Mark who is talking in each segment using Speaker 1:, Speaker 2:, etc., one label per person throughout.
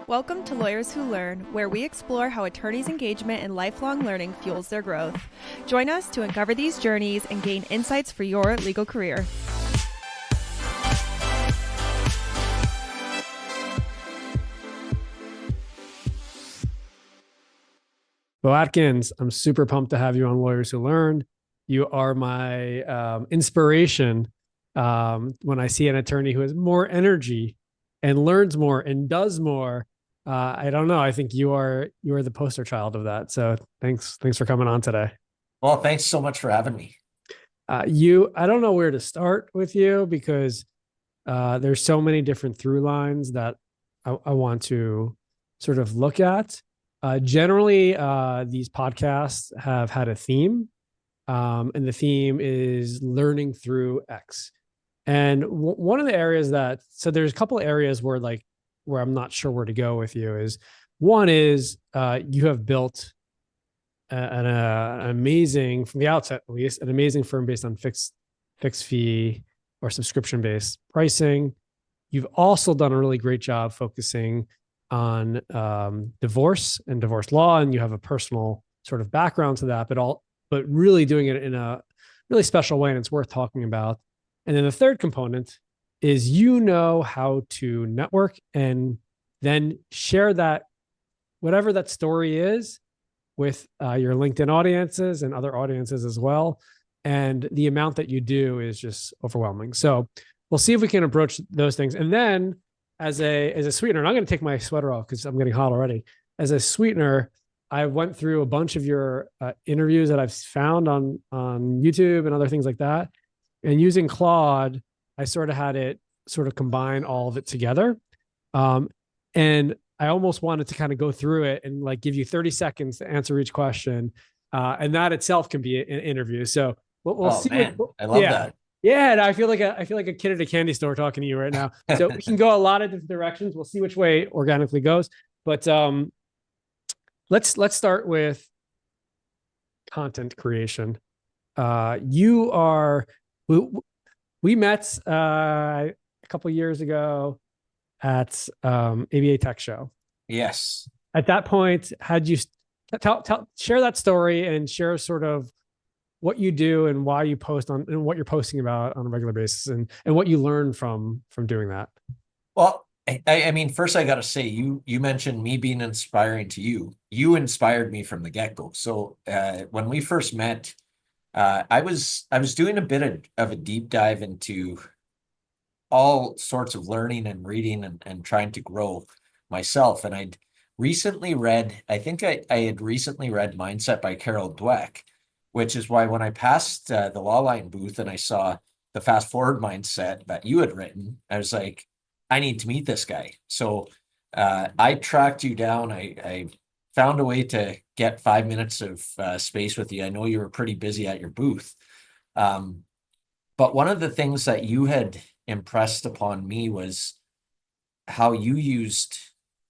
Speaker 1: Welcome to Lawyers Who Learn, where we explore how attorneys' engagement and lifelong learning fuels their growth. Join us to uncover these journeys and gain insights for your legal career.
Speaker 2: Beau Atkins, I'm super pumped to have you on Lawyers Who Learn. You are my inspiration when I see an attorney who has more energy and learns more and does more. I don't know. I think you are the poster child of that. So thanks for coming on today.
Speaker 3: Well, thanks so much for having me.
Speaker 2: I don't know where to start with you because there's so many different through lines that I want to sort of look at. Generally, these podcasts have had a theme, and the theme is learning through X. And one of the areas so there's a couple of areas where I'm not sure where to go with you is one is you have built an amazing, from the outset at least, an amazing firm based on fixed fee or subscription based pricing. You've also done a really great job focusing on divorce and divorce law, and you have a personal sort of background to that, but really doing it in a really special way, and it's worth talking about. And then the third component is how to network and then share that, whatever that story is, with your LinkedIn audiences and other audiences as well. And the amount that you do is just overwhelming. So we'll see if we can approach those things. And then as a sweetener, and I'm going to take my sweater off because I'm getting hot already. As a sweetener, I went through a bunch of your interviews that I've found on YouTube and other things like that. And using Claude, I sort of had it sort of combine all of it together. And I almost wanted to kind of go through it and give you 30 seconds to answer each question. And that itself can be an interview. So we'll see.
Speaker 3: Man, I love that.
Speaker 2: Yeah, and I feel like a kid at a candy store talking to you right now. So we can go a lot of different directions. We'll see which way organically goes. But let's start with content creation. We met a couple of years ago at ABA Tech Show.
Speaker 3: Yes.
Speaker 2: At that point, had you share that story and share sort of what you do and why you post on and what you're posting about on a regular basis and what you learn from doing that.
Speaker 3: Well, I mean, first I got to say, you mentioned me being inspiring to you. You inspired me from the get-go. So when we first met, I was doing a bit of a deep dive into all sorts of learning and reading and trying to grow myself. And I'd recently read, I had recently read Mindset by Carol Dweck, which is why when I passed the Law Line booth and I saw the Fast Forward Mindset that you had written, I was like, I need to meet this guy. So I tracked you down. I found a way to get 5 minutes of space with you. I know you were pretty busy at your booth. But one of the things that you had impressed upon me was how you used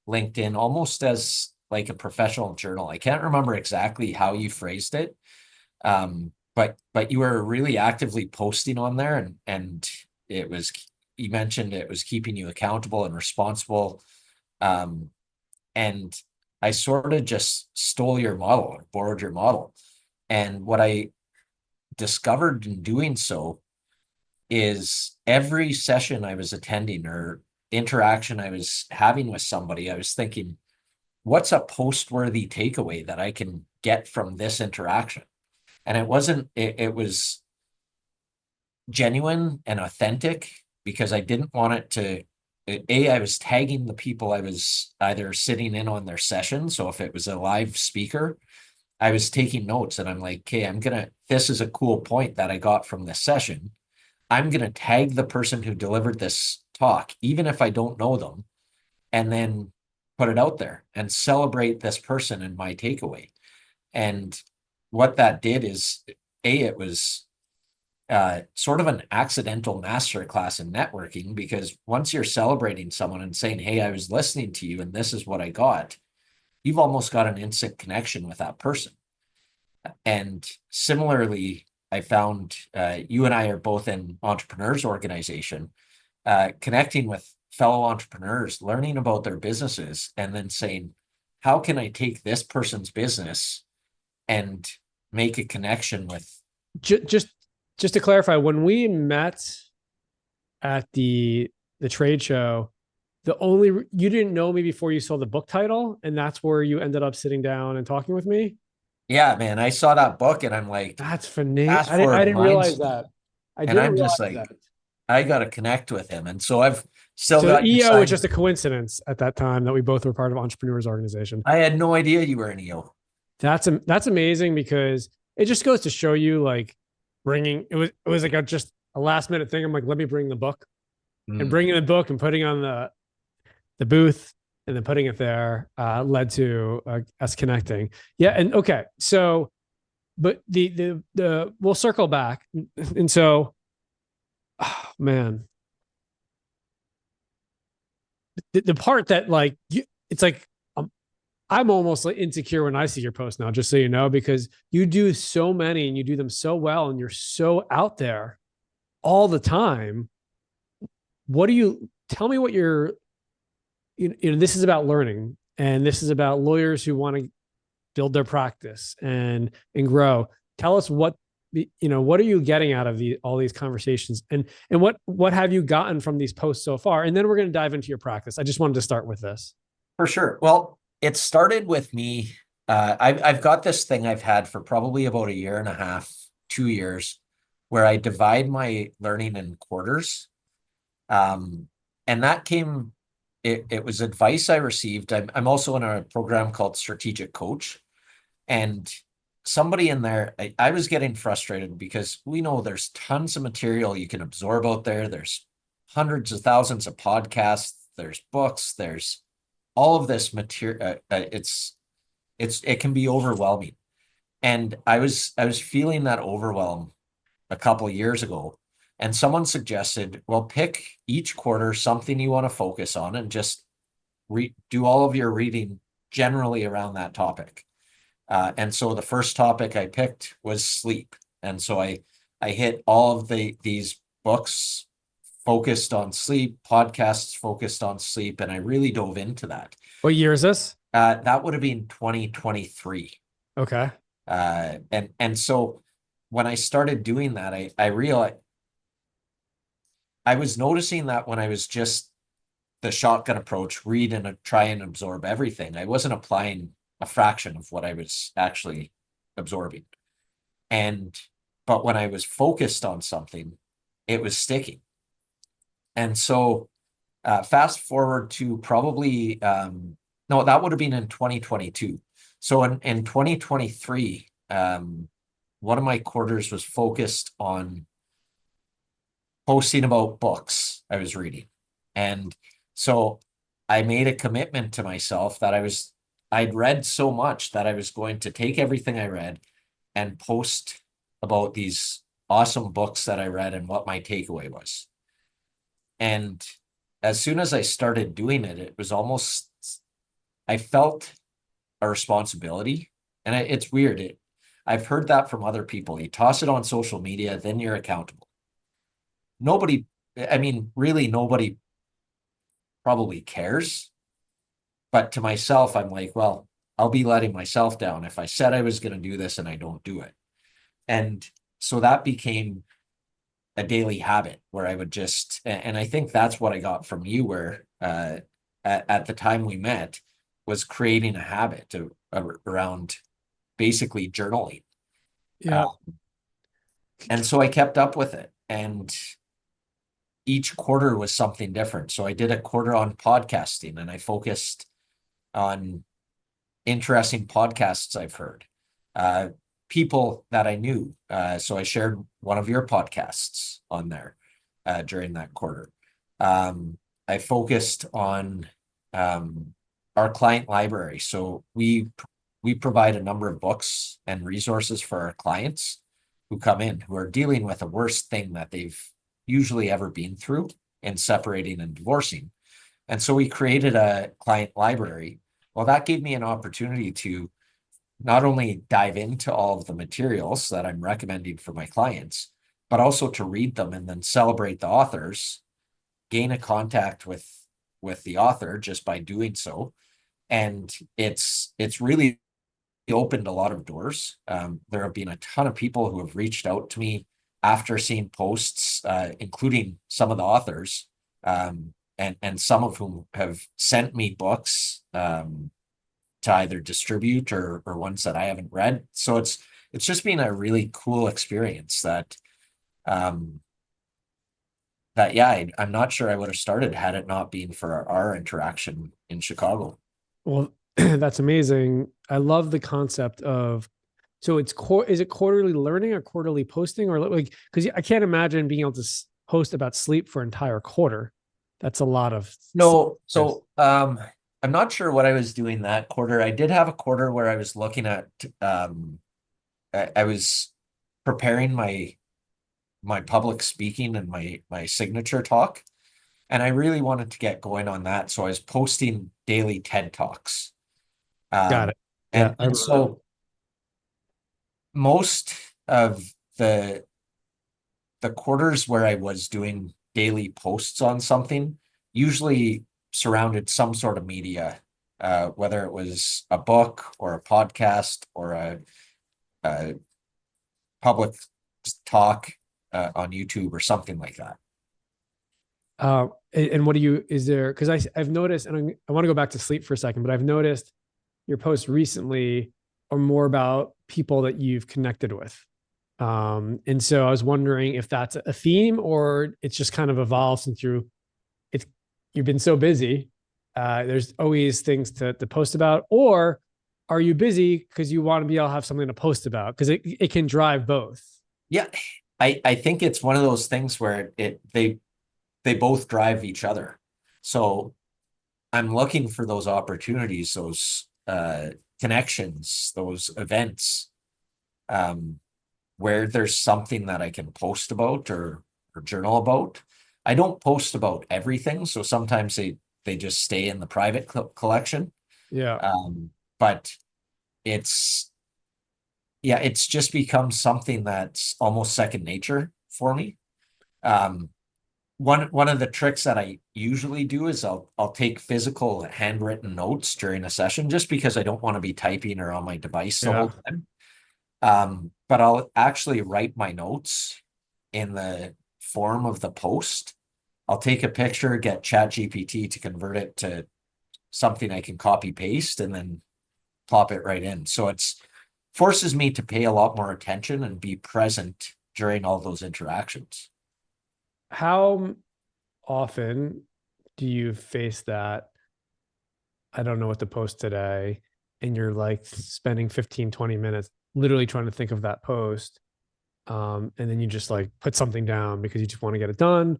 Speaker 3: LinkedIn almost as like a professional journal. I can't remember exactly how you phrased it. But you were really actively posting on there and you mentioned it was keeping you accountable and responsible. And I sort of just stole your model or borrowed your model. And what I discovered in doing so is every session I was attending or interaction I was having with somebody, I was thinking, what's a post-worthy takeaway that I can get from this interaction? And it was genuine and authentic because I didn't want it to, I was tagging the people I was either sitting in on their session. So if it was a live speaker, I was taking notes and I'm like, okay, this is a cool point that I got from this session. I'm going to tag the person who delivered this talk, even if I don't know them, and then put it out there and celebrate this person and my takeaway. And what that did is, it was sort of an accidental masterclass in networking, because once you're celebrating someone and saying, hey, I was listening to you and this is what I got, you've almost got an instant connection with that person. And similarly, I found you and I are both in Entrepreneurs Organization, connecting with fellow entrepreneurs, learning about their businesses, and then saying, how can I take this person's business and make a connection with?
Speaker 2: Just to clarify, when we met at the trade show, you didn't know me before you saw the book title, and that's where you ended up sitting down and talking with me.
Speaker 3: Yeah, man, I saw that book and I'm like,
Speaker 2: that's phenomenal.
Speaker 3: fast
Speaker 2: I
Speaker 3: forward
Speaker 2: didn't realize
Speaker 3: minds-
Speaker 2: that.
Speaker 3: and I'm just like, I got to connect with him. And so I've still
Speaker 2: So
Speaker 3: got
Speaker 2: the
Speaker 3: your
Speaker 2: EO was
Speaker 3: sign.
Speaker 2: just a coincidence at that time that we both were part of Entrepreneurs Organization.
Speaker 3: I had no idea you were an EO.
Speaker 2: That's amazing, because it just goes to show you, like, bringing it was like just a last minute thing. I'm like, let me bring the book, and bringing the book and putting on the booth and then putting it there led to us connecting. Yeah. And okay, so, but the we'll circle back. And so, oh, man, the part that, like, it's like, I'm almost like insecure when I see your post now, just so you know, because you do so many and you do them so well and you're so out there all the time. What do you tell me what you're, this is about learning, and this is about lawyers who want to build their practice and grow. Tell us what are you getting out of all these conversations, and what have you gotten from these posts so far? And then we're going to dive into your practice. I just wanted to start with this.
Speaker 3: For sure. Well, it started with me. I've got this thing I've had for probably about 1.5 years, 2 years, where I divide my learning in quarters. And that came, it was advice I received. I'm also in a program called Strategic Coach, and somebody in there, I was getting frustrated because we know there's tons of material you can absorb out there. There's hundreds of thousands of podcasts, there's books, there's all of this material. It can be overwhelming. And I was feeling that overwhelm a couple of years ago. And someone suggested, well, pick each quarter something you want to focus on and just do all of your reading generally around that topic. And so the first topic I picked was sleep. And so I hit all of these books focused on sleep, podcasts focused on sleep, and I really dove into that.
Speaker 2: What year is this?
Speaker 3: That would have been 2023.
Speaker 2: Okay.
Speaker 3: And so when I started doing that, I realized I was noticing that when I was just the shotgun approach, read and try and absorb everything, I wasn't applying a fraction of what I was actually absorbing. But when I was focused on something, it was sticking. And so fast forward to probably, no, that would have been in 2022. So in 2023, one of my quarters was focused on posting about books I was reading. And so I made a commitment to myself that I'd read so much that I was going to take everything I read and post about these awesome books that I read and what my takeaway was. And as soon as I started doing it, it was almost, I felt a responsibility. And it's weird. I've heard that from other people. You toss it on social media, then you're accountable. Really nobody probably cares. But to myself, I'm like, well, I'll be letting myself down if I said I was going to do this and I don't do it. And so that became a daily habit where I would just, and I think that's what I got from you, where at the time we met, was creating a habit around basically journaling.
Speaker 2: Yeah.
Speaker 3: And so I kept up with it, and each quarter was something different. So I did a quarter on podcasting, and I focused on interesting podcasts I've heard, people that I knew. So I shared one of your podcasts on there during that quarter. I focused on our client library. So we provide a number of books and resources for our clients who come in, who are dealing with the worst thing that they've usually ever been through in separating and divorcing. And so we created a client library. Well, that gave me an opportunity to not only dive into all of the materials that I'm recommending for my clients, but also to read them and then celebrate the authors, gain a contact with with the author just by doing so. And it's really opened a lot of doors. There have been a ton of people who have reached out to me after seeing posts, including some of the authors, and some of whom have sent me books to either distribute or ones that I haven't read. So it's just been a really cool experience that I'm not sure I would have started had it not been for our interaction in Chicago.
Speaker 2: Well, that's amazing. I love the concept of, so is it quarterly learning or quarterly posting, or like, because I can't imagine being able to post about sleep for an entire quarter. That's a lot of.
Speaker 3: No. So, I'm not sure what I was doing that quarter. I did have a quarter where I was looking at, I was preparing my public speaking and my signature talk. And I really wanted to get going on that. So I was posting daily TED Talks.
Speaker 2: Got it. Yeah.
Speaker 3: And so most of the quarters where I was doing daily posts on something usually surrounded some sort of media, whether it was a book or a podcast or a public talk on YouTube or something like that.
Speaker 2: And is there, because I've noticed, and I want to go back to sleep for a second, but I've noticed your posts recently are more about people that you've connected with. And so I was wondering if that's a theme or it's just kind of evolved since you've been so busy. There's always things to post about, or are you busy because you want to be able to have something to post about? Because it can drive both.
Speaker 3: Yeah. I think it's one of those things where they both drive each other. So I'm looking for those opportunities, those connections, those events, where there's something that I can post about or journal about. I don't post about everything, so sometimes they just stay in the private collection.
Speaker 2: Yeah.
Speaker 3: But it's just become something that's almost second nature for me. One of the tricks that I usually do is I'll take physical handwritten notes during a session, just because I don't want to be typing or on my device the whole time. But I'll actually write my notes in the form of the post. I'll take a picture, get ChatGPT to convert it to something I can copy paste, and then plop it right in. So it's forces me to pay a lot more attention and be present during all those interactions.
Speaker 2: How often do you face that? I don't know what to post today. And you're like spending 15, 20 minutes literally trying to think of that post. And then you just like put something down because you just want to get it done.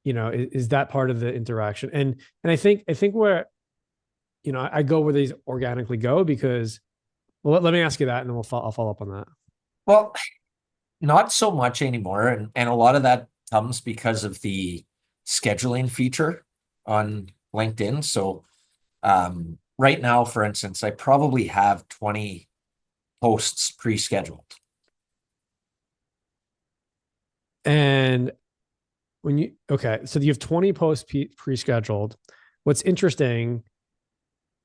Speaker 2: Is that part of the interaction? And I think where, I go where these organically go, because, well, let me ask you that, and then I'll follow up on that.
Speaker 3: Well, not so much anymore. And a lot of that comes because of the scheduling feature on LinkedIn. So right now, for instance, I probably have 20 posts pre-scheduled.
Speaker 2: And so you have 20 posts pre-scheduled. What's interesting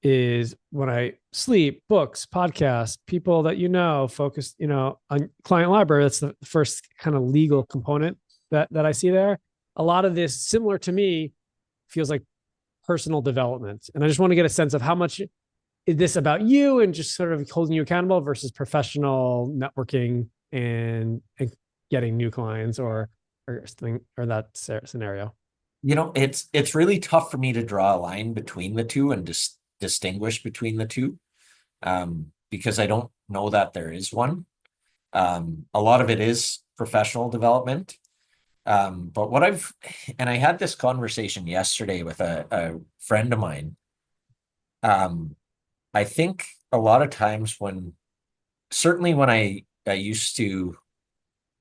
Speaker 2: is when I sleep, books, podcasts, people that focus, on client library, that's the first kind of legal component that I see there. A lot of this, similar to me, feels like personal development. And I just want to get a sense of how much is this about you and just sort of holding you accountable versus professional networking and getting new clients or that scenario.
Speaker 3: It's really tough for me to draw a line between the two and distinguish between the two, because I don't know that there is one. A lot of it is professional development. But I had this conversation yesterday with a friend of mine. I think a lot of times certainly when I used to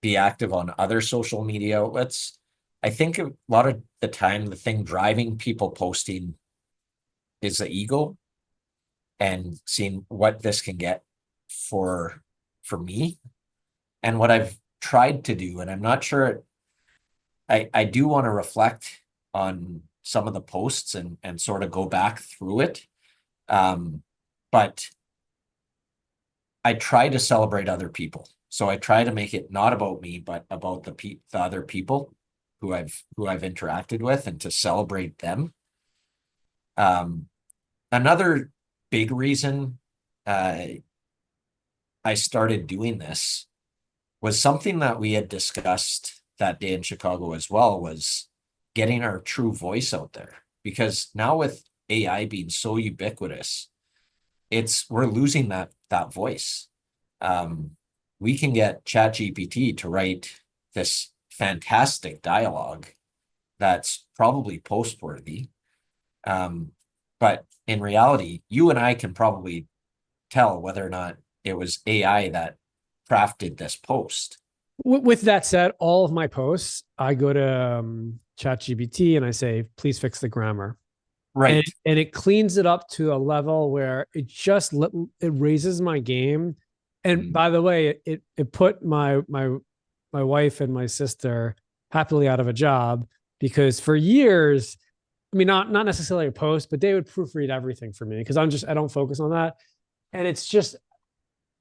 Speaker 3: be active on other social media outlets, I think a lot of the time the thing driving people posting is the ego and seeing what this can get for me. And what I've tried to do, and I'm not sure, I do want to reflect on some of the posts and sort of go back through it. But I try to celebrate other people. So I try to make it not about me, but about the other people who I've interacted with, and to celebrate them. Another big reason I started doing this was something that we had discussed that day in Chicago as well, was getting our true voice out there. Because now with AI being so ubiquitous, we're losing that voice. We can get ChatGPT to write this fantastic dialogue that's probably post-worthy. But in reality, you and I can probably tell whether or not it was AI that crafted this post.
Speaker 2: With that said, all of my posts, I go to ChatGPT and I say, please fix the grammar.
Speaker 3: Right.
Speaker 2: And it cleans it up to a level where it just it raises my game. And by the way, it put my wife and my sister happily out of a job, because for years, I mean, not necessarily a post, but they would proofread everything for me, because I don't focus on that. And it's just,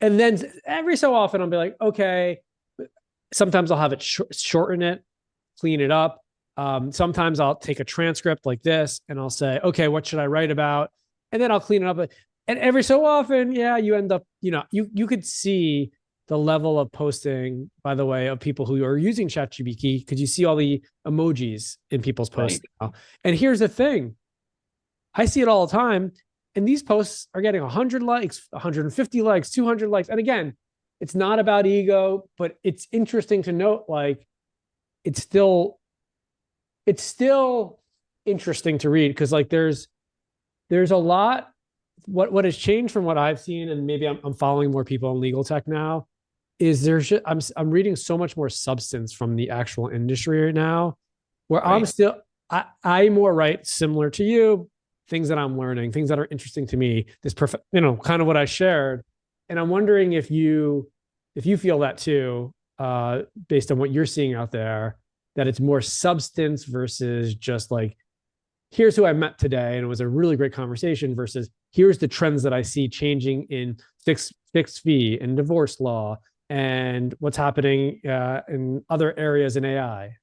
Speaker 2: and then every so often I'll be like, okay, sometimes I'll have it shorten it, clean it up. Sometimes I'll take a transcript like this and I'll say, okay, what should I write about? And then I'll clean it up. And every so often, yeah, you end up, you could see the level of posting, by the way, of people who are using ChatGPT, because you see all the emojis in people's posts now. And here's the thing. I see it all the time. And these posts are getting 100 likes, 150 likes, 200 likes. And again, it's not about ego, but it's interesting to note, like, it's still interesting to read, because like there's a lot. What has changed from what I've seen, and maybe I'm following more people in legal tech now, is I'm reading so much more substance from the actual industry right now, where I more write similar to you, things that I'm learning, things that are interesting to me, this perfect, kind of what I shared. And I'm wondering if you feel that too, based on what you're seeing out there, that it's more substance versus just like, here's who I met today and it was a really great conversation, versus here's the trends that I see changing in fixed fee and divorce law and what's happening in other areas in AI.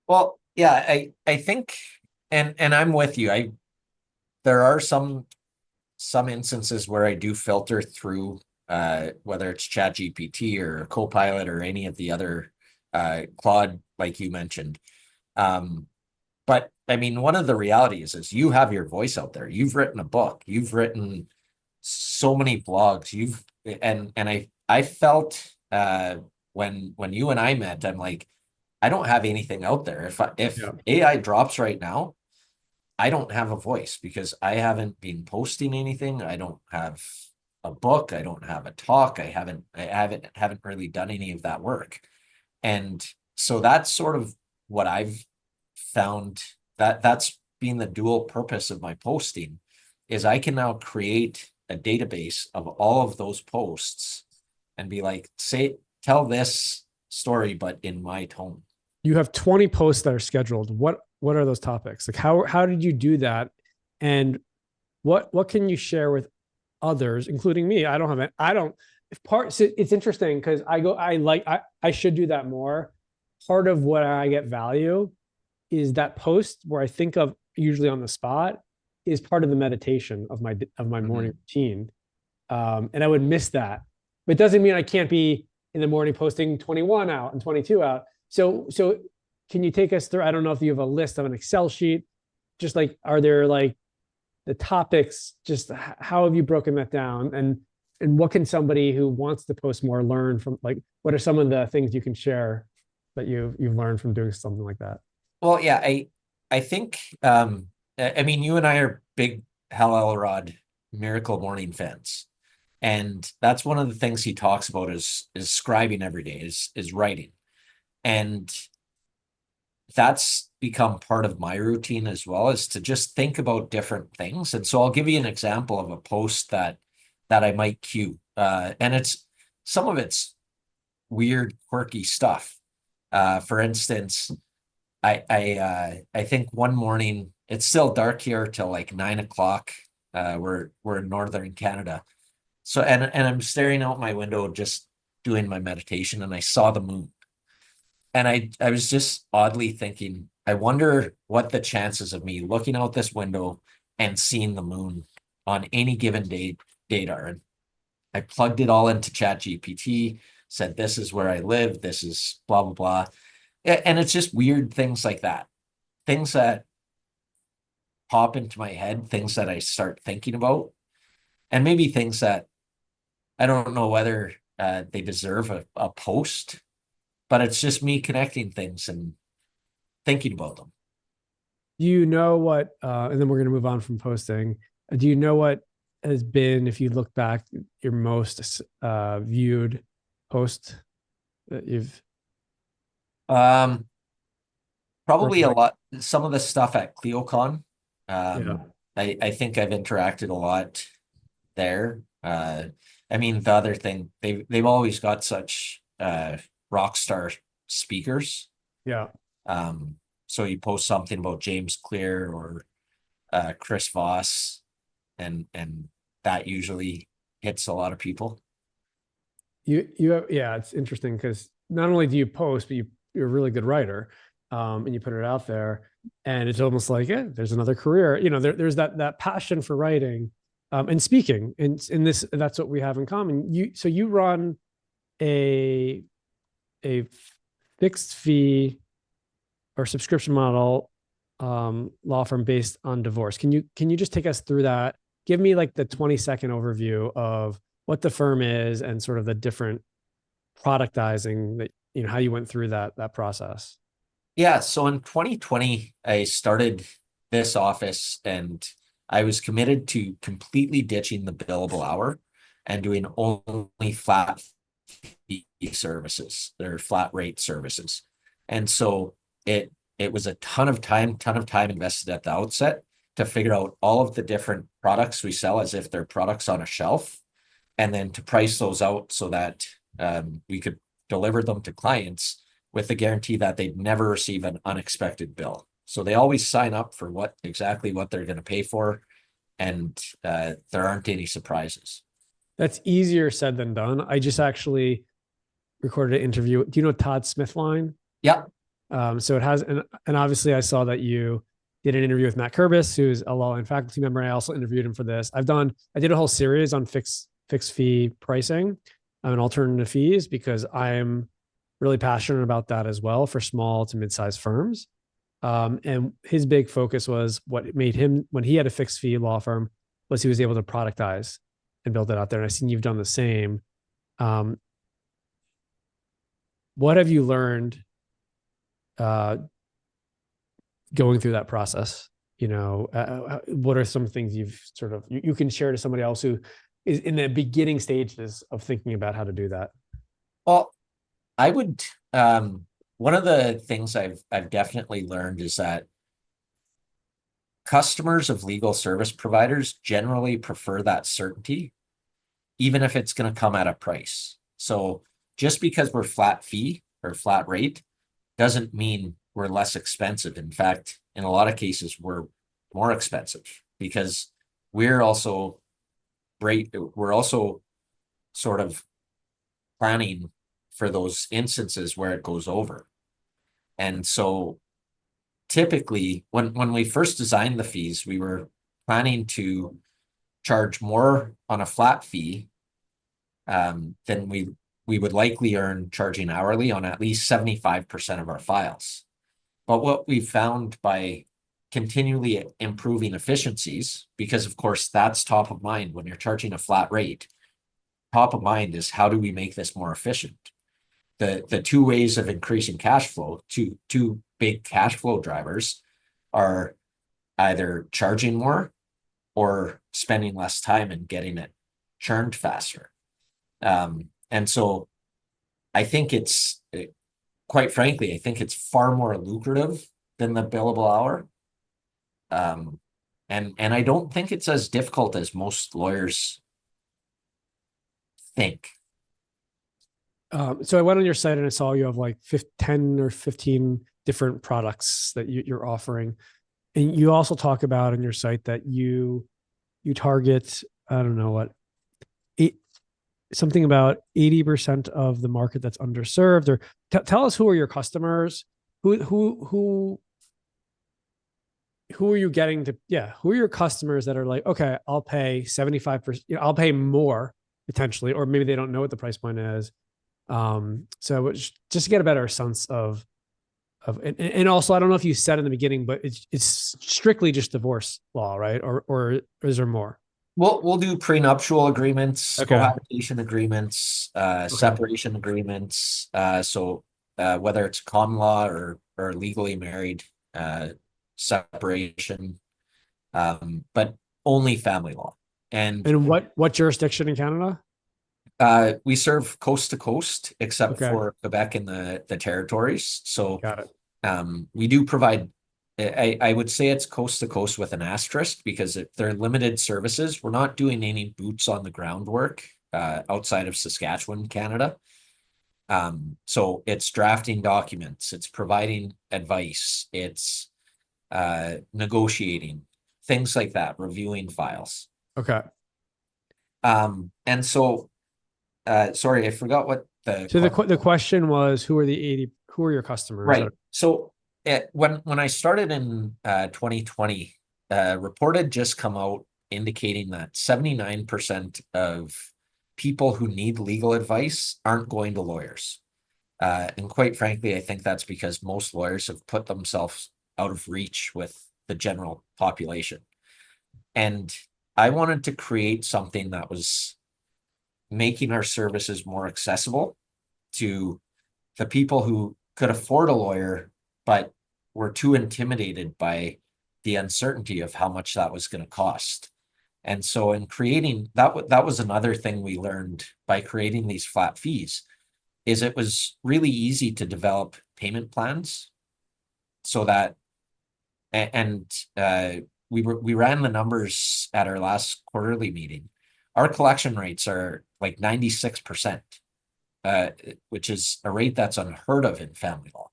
Speaker 3: Well, yeah, I think, and I'm with you. There are some instances where I do filter through, whether it's ChatGPT or Copilot or any of the other Claude, like you mentioned. But I mean, one of the realities is you have your voice out there. You've written a book. You've written so many blogs. And I felt when you and I met, I'm like, I don't have anything out there. If AI drops right now, I don't have a voice, because I haven't been posting anything. I don't have a book. I don't have a talk. I haven't really done any of that work. And so that's sort of what I've found, that's been the dual purpose of my posting, is I can now create a database of all of those posts and be like, tell this story, but in my tone.
Speaker 2: You have 20 posts that are scheduled. What are those topics? Like, how did you do that? And what can you share with others, including me? It's interesting, because I should do that more. Part of what I get value is that post where I think of usually on the spot is part of the meditation of my morning routine. And I would miss that, but it doesn't mean I can't be in the morning posting 21 out and 22 out. So can you take us through, I don't know if you have a list of an Excel sheet, just like, are there like the topics, just how have you broken that down? And what can somebody who wants to post more learn from, like, what are some of the things you can share that you've learned from doing something like that?
Speaker 3: Well, yeah, I think, I mean, you and I are big Hal Elrod Miracle Morning fans. And that's one of the things he talks about is scribing every day, is writing. And that's become part of my routine as well, is to just think about different things. And so I'll give you an example of a post that I might cue. And some of it's weird, quirky stuff. For instance, I think one morning, it's still dark here till like 9 o'clock. We're in northern Canada. So and I'm staring out my window just doing my meditation, and I saw the moon. And I was just oddly thinking, I wonder what the chances of me looking out this window and seeing the moon on any given date are. And I plugged it all into ChatGPT, said this is where I live, this is blah blah blah. And it's just weird things like that. Things that pop into my head, things that I start thinking about, and maybe things that I don't know whether they deserve a post, but it's just me connecting things and thinking about them.
Speaker 2: Do you know what, and then we're going to move on from posting. Do you know what has been, if you look back, your most viewed post that you've?
Speaker 3: Probably a lot, some of the stuff at CleoCon.
Speaker 2: Yeah.
Speaker 3: I think I've interacted a lot there. I mean, the other thing, they've always got such rock star speakers.
Speaker 2: Yeah.
Speaker 3: So you post something about James Clear or Chris Voss, and that usually hits a lot of people.
Speaker 2: You have, yeah, it's interesting because not only do you post, but you're a really good writer, and you put it out there, and it's almost like, yeah, there's another career. You know, there's that passion for writing, and speaking, and in this, that's what we have in common. You run a fixed fee or subscription model law firm based on divorce. Can you just take us through that? Give me like the 20-second overview of what the firm is and sort of the different productizing that, you know, how you went through that process.
Speaker 3: Yeah, so in 2020, I started this office, and I was committed to completely ditching the billable hour and doing only flat fee services, or flat rate services. And so it was a ton of time invested at the outset to figure out all of the different products we sell as if they're products on a shelf, and then to price those out so that we could deliver them to clients with the guarantee that they'd never receive an unexpected bill. So they always sign up for exactly what they're going to pay for, and there aren't any surprises.
Speaker 2: That's easier said than done. I just actually recorded an interview. Do you know Todd Smithline?
Speaker 3: Yeah.
Speaker 2: So it has, and obviously I saw that you did an interview with Matt Kurbis, who's a law and faculty member. I also interviewed him for this. I did a whole series on fixed fee pricing and alternative fees, because I'm really passionate about that as well for small to mid-sized firms. And his big focus was what made him, when he had a fixed fee law firm, was he was able to productize and build it out there. And I've seen you've done the same. What have you learned going through that process? You know, what are some things you've sort of, you can share to somebody else who is in the beginning stages of thinking about how to do that?
Speaker 3: Well, I would, one of the things I've definitely learned is that customers of legal service providers generally prefer that certainty, even if it's going to come at a price. So just because we're flat fee or flat rate doesn't mean we're less expensive. In fact, in a lot of cases, we're more expensive, because we're also sort of planning for those instances where it goes over. And so typically when we first designed the fees, we were planning to charge more on a flat fee than we would likely earn charging hourly on at least 75% of our files. But what we found by continually improving efficiencies, because of course that's top of mind when you're charging a flat rate, top of mind is how do we make this more efficient? The two ways of increasing cash flow, two big cash flow drivers, are either charging more or spending less time and getting it churned faster. And so I think quite frankly, I think it's far more lucrative than the billable hour. And I don't think it's as difficult as most lawyers think.
Speaker 2: So I went on your site and I saw you have like 10 or 15 different products that you're offering. And you also talk about on your site that you target, I don't know what, something about 80% of the market that's underserved. Or tell us, who are your customers? Who are you getting to? Yeah, who are your customers that are like, okay, I'll pay 75%. I'll pay more potentially, or maybe they don't know what the price point is. So just to get a better sense of and also, I don't know if you said in the beginning, but it's strictly just divorce law, right? Or is there more?
Speaker 3: We'll do prenuptial agreements,
Speaker 2: Okay.
Speaker 3: cohabitation agreements, separation agreements. So whether it's common law or legally married, separation, but only family law.
Speaker 2: And what jurisdiction in Canada?
Speaker 3: We serve coast to coast, except
Speaker 2: Okay.
Speaker 3: for Quebec and the territories. So
Speaker 2: Got it.
Speaker 3: we do provide, I would say it's coast to coast with an asterisk, because they're limited services. We're not doing any boots on the ground work outside of Saskatchewan, Canada. So it's drafting documents, it's providing advice, it's negotiating, things like that, reviewing files.
Speaker 2: Okay.
Speaker 3: And so, sorry, I forgot what
Speaker 2: the question was, who are your customers?
Speaker 3: Right. So when I started in 2020, a report had just come out indicating that 79% of people who need legal advice aren't going to lawyers. And quite frankly, I think that's because most lawyers have put themselves out of reach with the general population. And I wanted to create something that was making our services more accessible to the people who could afford a lawyer, but were too intimidated by the uncertainty of how much that was going to cost. And so in creating that was another thing we learned by creating these flat fees, is it was really easy to develop payment plans so that, and we ran the numbers at our last quarterly meeting. Our collection rates are like 96%, which is a rate that's unheard of in family law.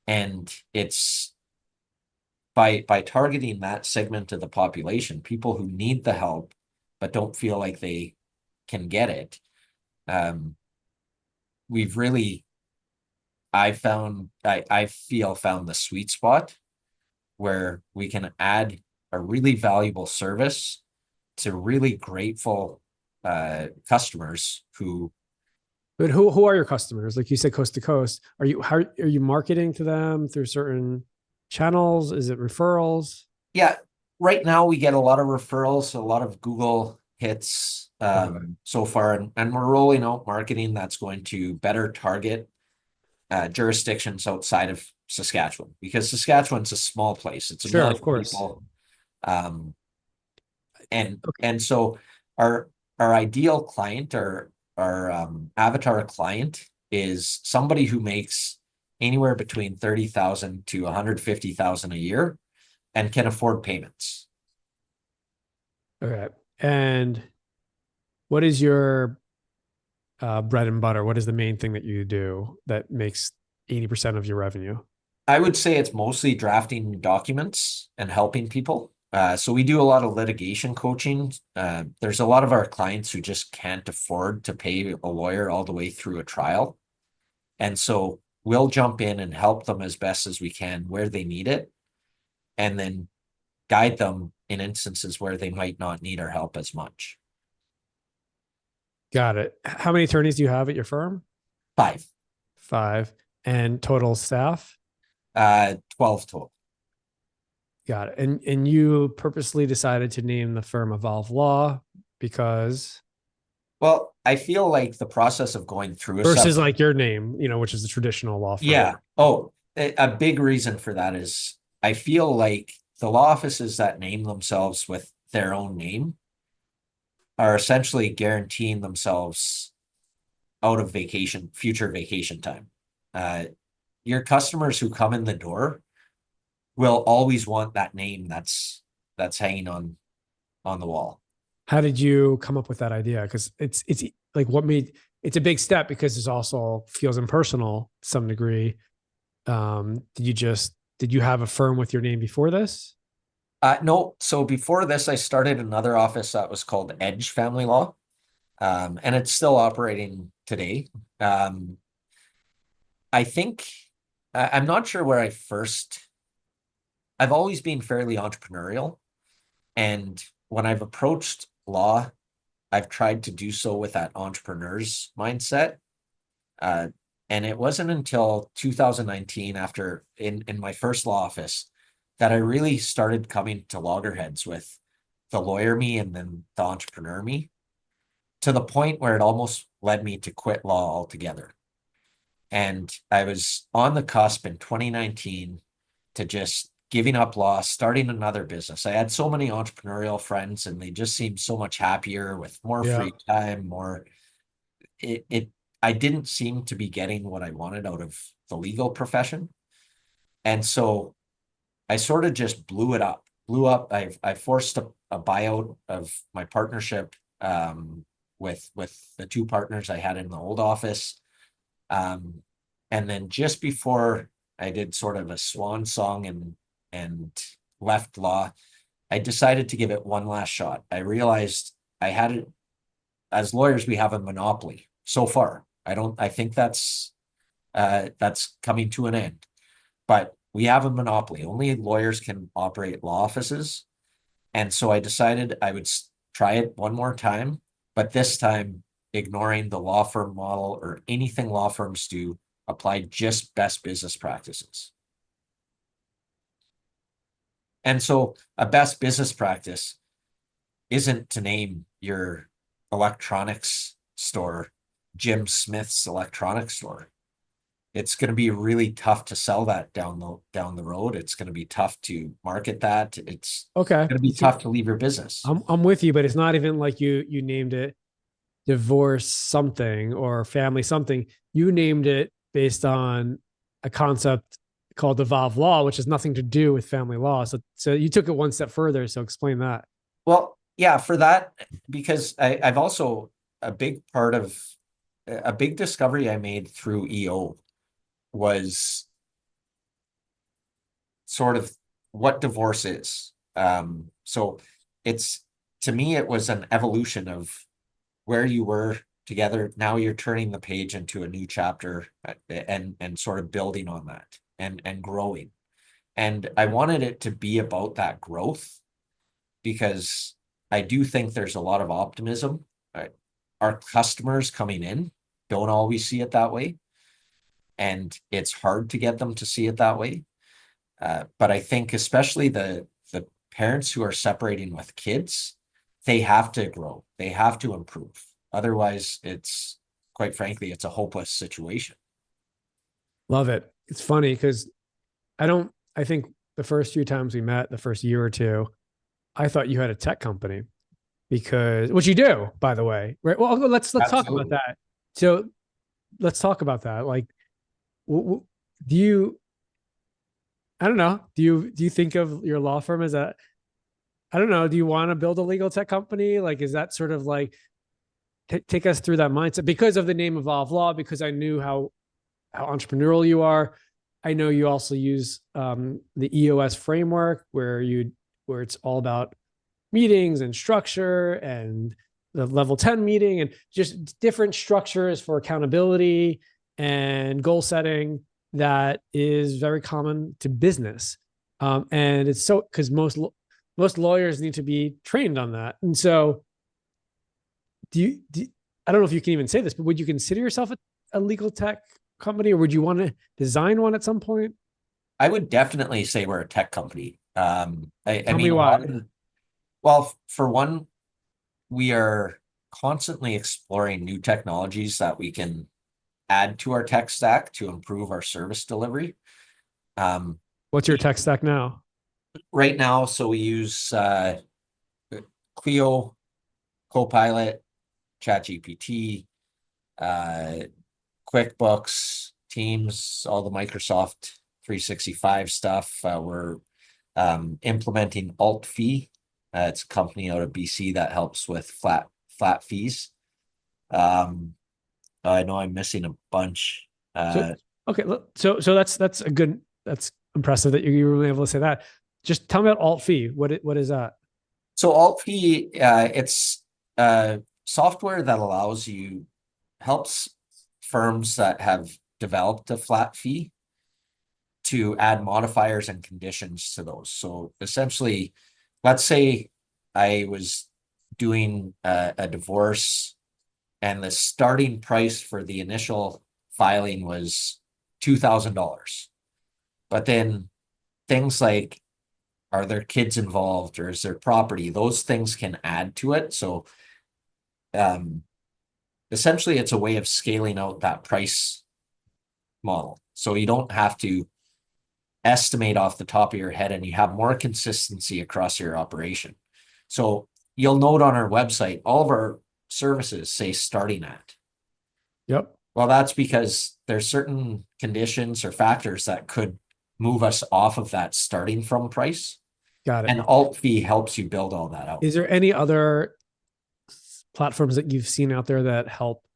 Speaker 3: And it's by targeting that segment of the population, people who need the help but don't feel like they can get it. We've really, I feel found the sweet spot where we can add a really valuable service to really grateful customers who.
Speaker 2: But who are your customers? Like you said, coast to coast. Are you marketing to them through certain channels? Is it referrals?
Speaker 3: Yeah, right now we get a lot of referrals, a lot of Google hits so far, and we're rolling out marketing that's going to better target jurisdictions outside of Saskatchewan, because Saskatchewan's a small place. It's a
Speaker 2: Sure,
Speaker 3: million
Speaker 2: of course.
Speaker 3: people. And so our ideal client, our avatar client, is somebody who makes anywhere between 30,000 to 150,000 a year and can afford payments.
Speaker 2: Okay. And what is your bread and butter? What is the main thing that you do that makes 80% of your revenue?
Speaker 3: I would say it's mostly drafting documents and helping people. So we do a lot of litigation coaching. There's a lot of our clients who just can't afford to pay a lawyer all the way through a trial. And so we'll jump in and help them as best as we can where they need it, and then guide them in instances where they might not need our help as much.
Speaker 2: Got it. How many attorneys do you have at your firm?
Speaker 3: 5.
Speaker 2: And total staff?
Speaker 3: 12 total.
Speaker 2: Got it. And you purposely decided to name the firm Evolve Law because?
Speaker 3: Well, I feel like the process of going through
Speaker 2: versus like your name, which is the traditional law firm.
Speaker 3: Yeah. Oh, a big reason for that is I feel like the law offices that name themselves with their own name are essentially guaranteeing themselves out of future vacation time. Your customers who come in the door will always want that name that's hanging on the wall.
Speaker 2: How did you come up with that idea? Because it's like it's a big step because it also feels impersonal to some degree. Did you have a firm with your name before this?
Speaker 3: No. So before this, I started another office that was called Edge Family Law. And it's still operating today. I think I'm not sure where I've always been fairly entrepreneurial. And when I've approached law, I've tried to do so with that entrepreneur's mindset. Uh, and it wasn't until 2019, after in my first law office, that I really started coming to loggerheads with the lawyer me and then the entrepreneur me, to the point where it almost led me to quit law altogether. And I was on the cusp in 2019 to just giving up law, starting another business. I had so many entrepreneurial friends and they just seemed so much happier with more
Speaker 2: Yeah.
Speaker 3: free time, I didn't seem to be getting what I wanted out of the legal profession. And so I sort of just blew up. I forced a buyout of my partnership with the two partners I had in the old office. And then just before I did sort of a swan song and left law, I decided to give it one last shot. I realized I had it, as lawyers, we have a monopoly so far. I think that's coming to an end, but we have a monopoly. Only lawyers can operate law offices. And so I decided I would try it one more time, but this time ignoring the law firm model or anything law firms do, apply just best business practices. And so a best business practice isn't to name your electronics store Jim Smith's electronics store. It's going to be really tough to sell that down the road. It's going to be tough to market that. It's
Speaker 2: Okay.
Speaker 3: going to be tough to leave your business.
Speaker 2: I'm with you, but it's not even like you named it divorce something or family something. You named it based on a concept called evolved law, which has nothing to do with family law. So you took it one step further. So explain that.
Speaker 3: Well, yeah, for that, because I've also a big discovery I made through EO was sort of what divorce is. So to me, it was an evolution of where you were together. Now you're turning the page into a new chapter and sort of building on that and growing. And I wanted it to be about that growth because I do think there's a lot of optimism. Our customers coming in don't always see it that way. And it's hard to get them to see it that way. But I think especially the parents who are separating with kids, they have to grow. They have to improve. Otherwise, quite frankly, it's a hopeless situation.
Speaker 2: Love it. It's funny because I think the first few times we met, the first year or two, I thought you had a tech company which you do, by the way, right? Well, let's talk about that. So let's talk about that. Like, do you, I don't know, do you think of your law firm as I don't know, do you want to build a legal tech company? Like, is that sort of like, take us through that mindset because of the name Evolve Law, because I knew how entrepreneurial you are. I know you also use the EOS framework where it's all about meetings and structure and the level 10 meeting and just different structures for accountability and goal setting that is very common to business. And it's so because most lawyers need to be trained on that. And so I don't know if you can even say this, but would you consider yourself a legal tech company, or would you want to design one at some point?
Speaker 3: I would definitely say we're a tech company.
Speaker 2: Tell me why.
Speaker 3: Well, for one, we are constantly exploring new technologies that we can add to our tech stack to improve our service delivery.
Speaker 2: What's your tech stack now?
Speaker 3: Right now, so we use Clio, Copilot, ChatGPT, QuickBooks, Teams, all the Microsoft 365 stuff. We're implementing AltFee. It's a company out of BC that helps with flat fees. I know I'm missing a bunch.
Speaker 2: Okay. So that's a good, that's impressive that you were able to say that. Just tell me about alt fee. What is that?
Speaker 3: So alt fee, it's software that helps firms that have developed a flat fee to add modifiers and conditions to those. So essentially, let's say I was doing a divorce and the starting price for the initial filing was $2,000. But then things like, are there kids involved or is there property? Those things can add to it. So essentially it's a way of scaling out that price model. So you don't have to estimate off the top of your head and you have more consistency across your operation. So you'll note on our website, all of our services say starting at.
Speaker 2: Yep.
Speaker 3: Well, that's because there's certain conditions or factors that could move us off of that starting from price.
Speaker 2: Got it.
Speaker 3: And alt fee helps you build all that out.
Speaker 2: Is there any other platforms that you've seen out there that help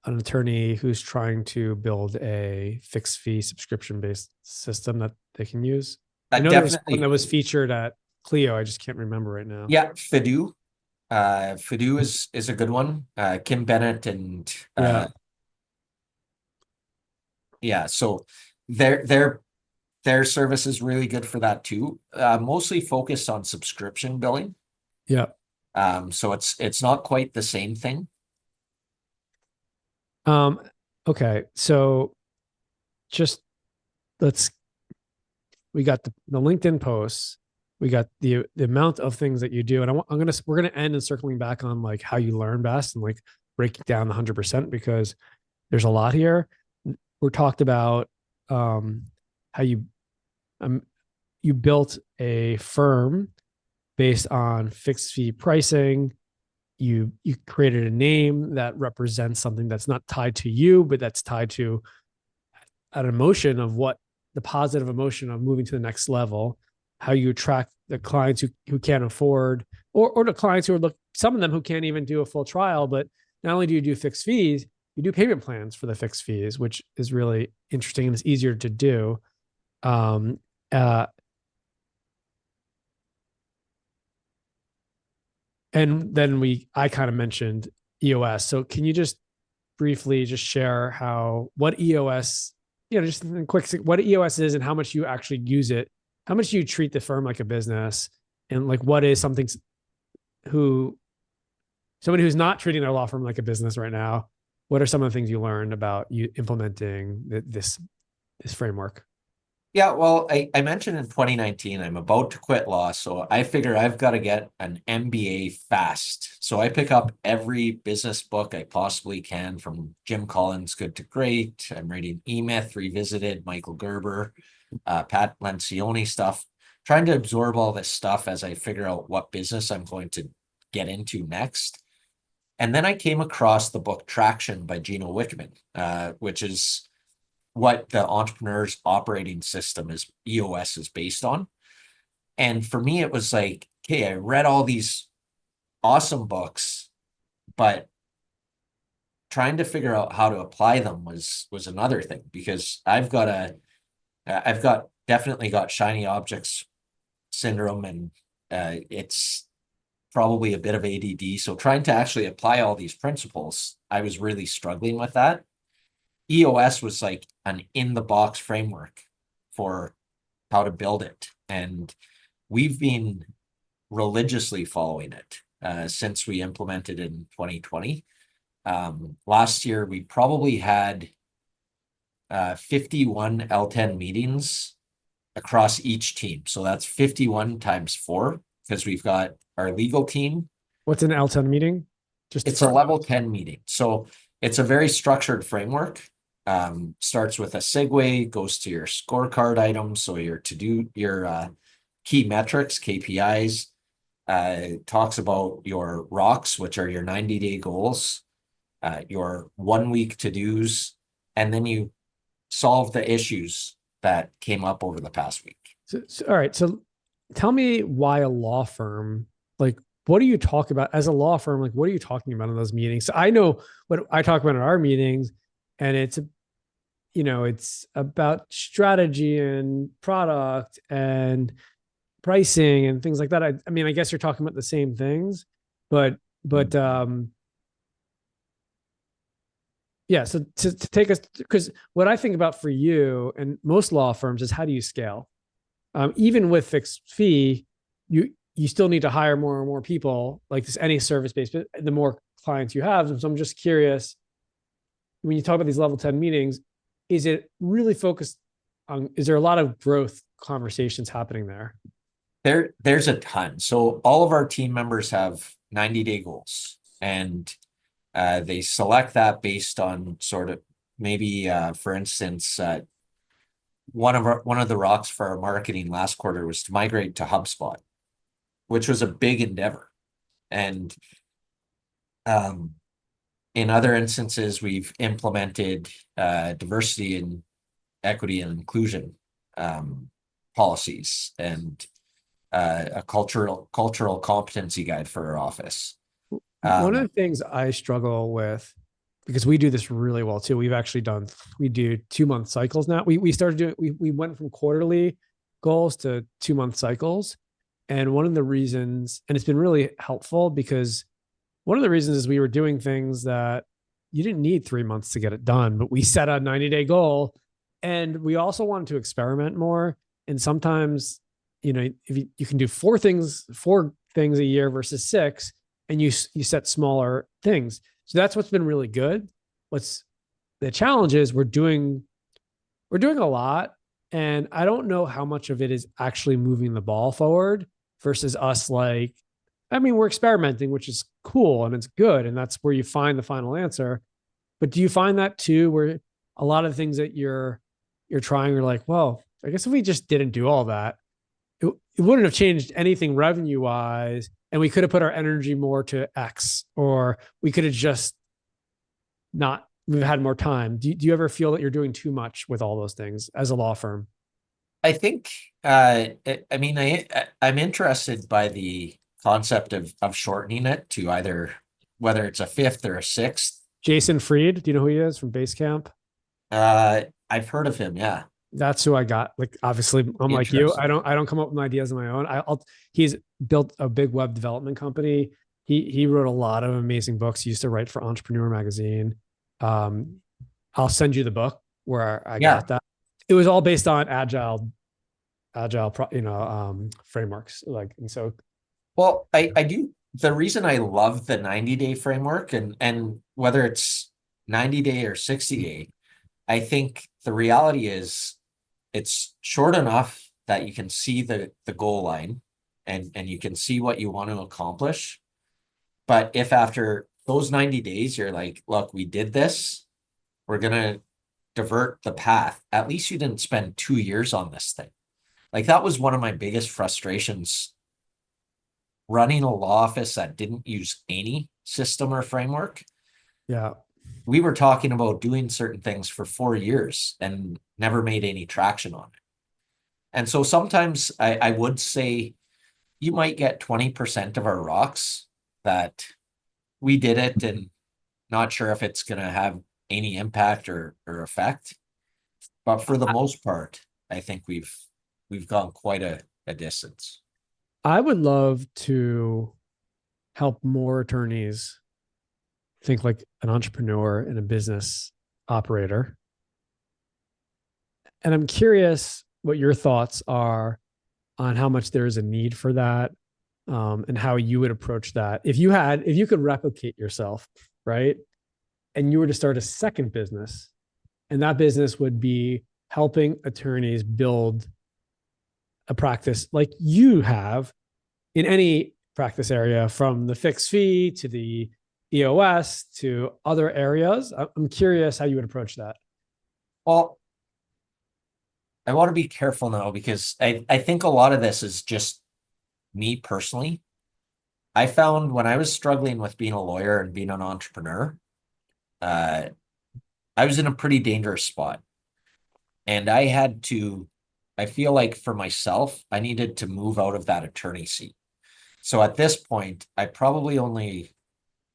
Speaker 2: an attorney who's trying to build a fixed fee subscription-based system that they can use? I know there was one that was featured at Clio. I just can't remember right now.
Speaker 3: Yeah, Fidu. Fidu is a good one. Kim Bennett and so their service is really good for that too. Mostly focused on subscription billing.
Speaker 2: Yeah.
Speaker 3: So it's not quite the same thing.
Speaker 2: Okay. So just we got the LinkedIn posts, we got the amount of things that you do. And we're going to end and circling back on like how you learn best and like breaking down the 100% because there's a lot here. We're talked about, how you built a firm based on fixed fee pricing. You created a name that represents something that's not tied to you, but that's tied to an emotion of what the positive emotion of moving to the next level, how you attract the clients who can't afford, or the clients who are some of them who can't even do a full trial, but not only do you do fixed fees, you do payment plans for the fixed fees, which is really interesting and it's easier to do. And then I kind of mentioned EOS. So can you just briefly just share what EOS, just in quick, what EOS is and how much you actually use it, how much you treat the firm like a business, and like what is somebody who's not treating their law firm like a business right now, what are some of the things you learned about you implementing this framework?
Speaker 3: Yeah, well, I mentioned in 2019, I'm about to quit law. So I figure I've got to get an MBA fast. So I pick up every business book I possibly can from Jim Collins' Good to Great. I'm reading E-Myth Revisited, Michael Gerber, Pat Lencioni stuff, trying to absorb all this stuff as I figure out what business I'm going to get into next. And then I came across the book Traction by Gino Wickman, which is what the entrepreneur's operating system EOS is based on. And for me, it was like, okay, I read all these awesome books, but trying to figure out how to apply them was another thing, because I've definitely got shiny objects syndrome, and it's probably a bit of ADD. So trying to actually apply all these principles, I was really struggling with that. EOS was like an in-the-box framework for how to build it. And we've been religiously following it since we implemented in 2020. Last year, we probably had 51 L10 meetings across each team. So that's 51 times 4, because we've got our legal team.
Speaker 2: What's an L10 meeting?
Speaker 3: It's a level 10 meeting. So it's a very structured framework. Starts with a segue, goes to your scorecard items, so your key metrics, KPIs, talks about your rocks, which are your 90-day goals, your 1 week to-dos, and then you solve the issues that came up over the past week.
Speaker 2: All right. So tell me why a law firm, like, what do you talk about as a law firm? Like, what are you talking about in those meetings? So I know what I talk about in our meetings, and it's it's about strategy and product and pricing and things like that. I mean, I guess you're talking about the same things, but yeah. So to take us, because what I think about for you and most law firms is how do you scale? Even with fixed fee, you still need to hire more and more people, like this any service based, but the more clients you have. So I'm just curious, when you talk about these level 10 meetings, is it really focused on, is there a lot of growth conversations happening there?
Speaker 3: There's a ton. So all of our team members have 90-day goals, and they select that based on sort of maybe, for instance, one of the rocks for our marketing last quarter was to migrate to HubSpot, which was a big endeavor. And in other instances, we've implemented diversity and equity and inclusion policies and a cultural competency guide for our office.
Speaker 2: One of the things I struggle with, because we do this really well too. We do 2-month cycles now. We started doing, we went from quarterly goals to 2-month cycles. And one of the reasons, and it's been really helpful because one of the reasons is we were doing things that you didn't need 3 months to get it done, but we set a 90-day goal, and we also wanted to experiment more. And sometimes, if you can do 4 things a year versus 6, and you set smaller things. So that's what's been really good. What's the challenge is we're doing a lot, and I don't know how much of it is actually moving the ball forward versus us we're experimenting, which is cool and it's good. And that's where you find the final answer. But do you find that too, where a lot of the things that you're trying are like, well, I guess if we just didn't do all that, it wouldn't have changed anything revenue wise. And we could have put our energy more to X, or we could have just we've had more time. Do you ever feel that you're doing too much with all those things as a law firm?
Speaker 3: I think, I'm interested by the concept of shortening it to either whether it's a 5th or a 6th.
Speaker 2: Jason Fried, do you know who he is from Basecamp?
Speaker 3: I've heard of him. Yeah.
Speaker 2: That's who I got. Like, obviously I'm like you. I don't come up with ideas on my own. He's built a big web development company. He wrote a lot of amazing books. He used to write for Entrepreneur magazine. I'll send you the book where I got that. It was all based on agile, frameworks. And so,
Speaker 3: well, I do. The reason I love the 90-day framework and whether it's 90-day or 60-day, I think the reality is it's short enough that you can see the goal line and you can see what you want to accomplish. But if after those 90 days, you're like, look, we did this, we're going to divert the path. At least you didn't spend 2 years on this thing. Like, that was one of my biggest frustrations running a law office that didn't use any system or framework.
Speaker 2: Yeah.
Speaker 3: We were talking about doing certain things for 4 years and never made any traction on it. And so sometimes I would say you might get 20% of our rocks that we did it and not sure if it's going to have any impact or effect. But for the most part, I think we've gone quite a distance.
Speaker 2: I would love to help more attorneys think like an entrepreneur and a business operator. And I'm curious what your thoughts are on how much there is a need for that, and how you would approach that. If you could replicate yourself, right? And you were to start a second business, and that business would be helping attorneys build a practice like you have in any practice area, from the fixed fee to the EOS to other areas. I'm curious how you would approach that.
Speaker 3: Well, I want to be careful now because I think a lot of this is just me personally. I found when I was struggling with being a lawyer and being an entrepreneur, I was in a pretty dangerous spot. And I feel like for myself, I needed to move out of that attorney seat. So at this point, I probably only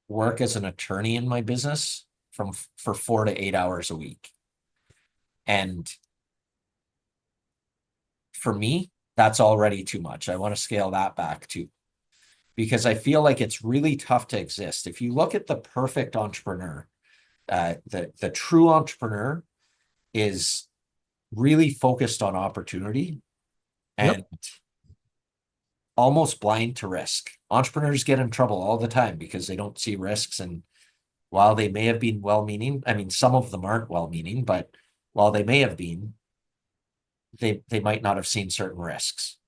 Speaker 3: work as an attorney in my business for 4 to 8 hours a week. And for me, that's already too much. I want to scale that back too, because I feel like it's really tough to exist. If you look at the perfect entrepreneur, the true entrepreneur is really focused on opportunity and almost blind to risk. Entrepreneurs get in trouble all the time because they don't see risks. And while they may have been well-meaning, I mean, some of them aren't well-meaning, but while they may have been, they might not have seen certain risks.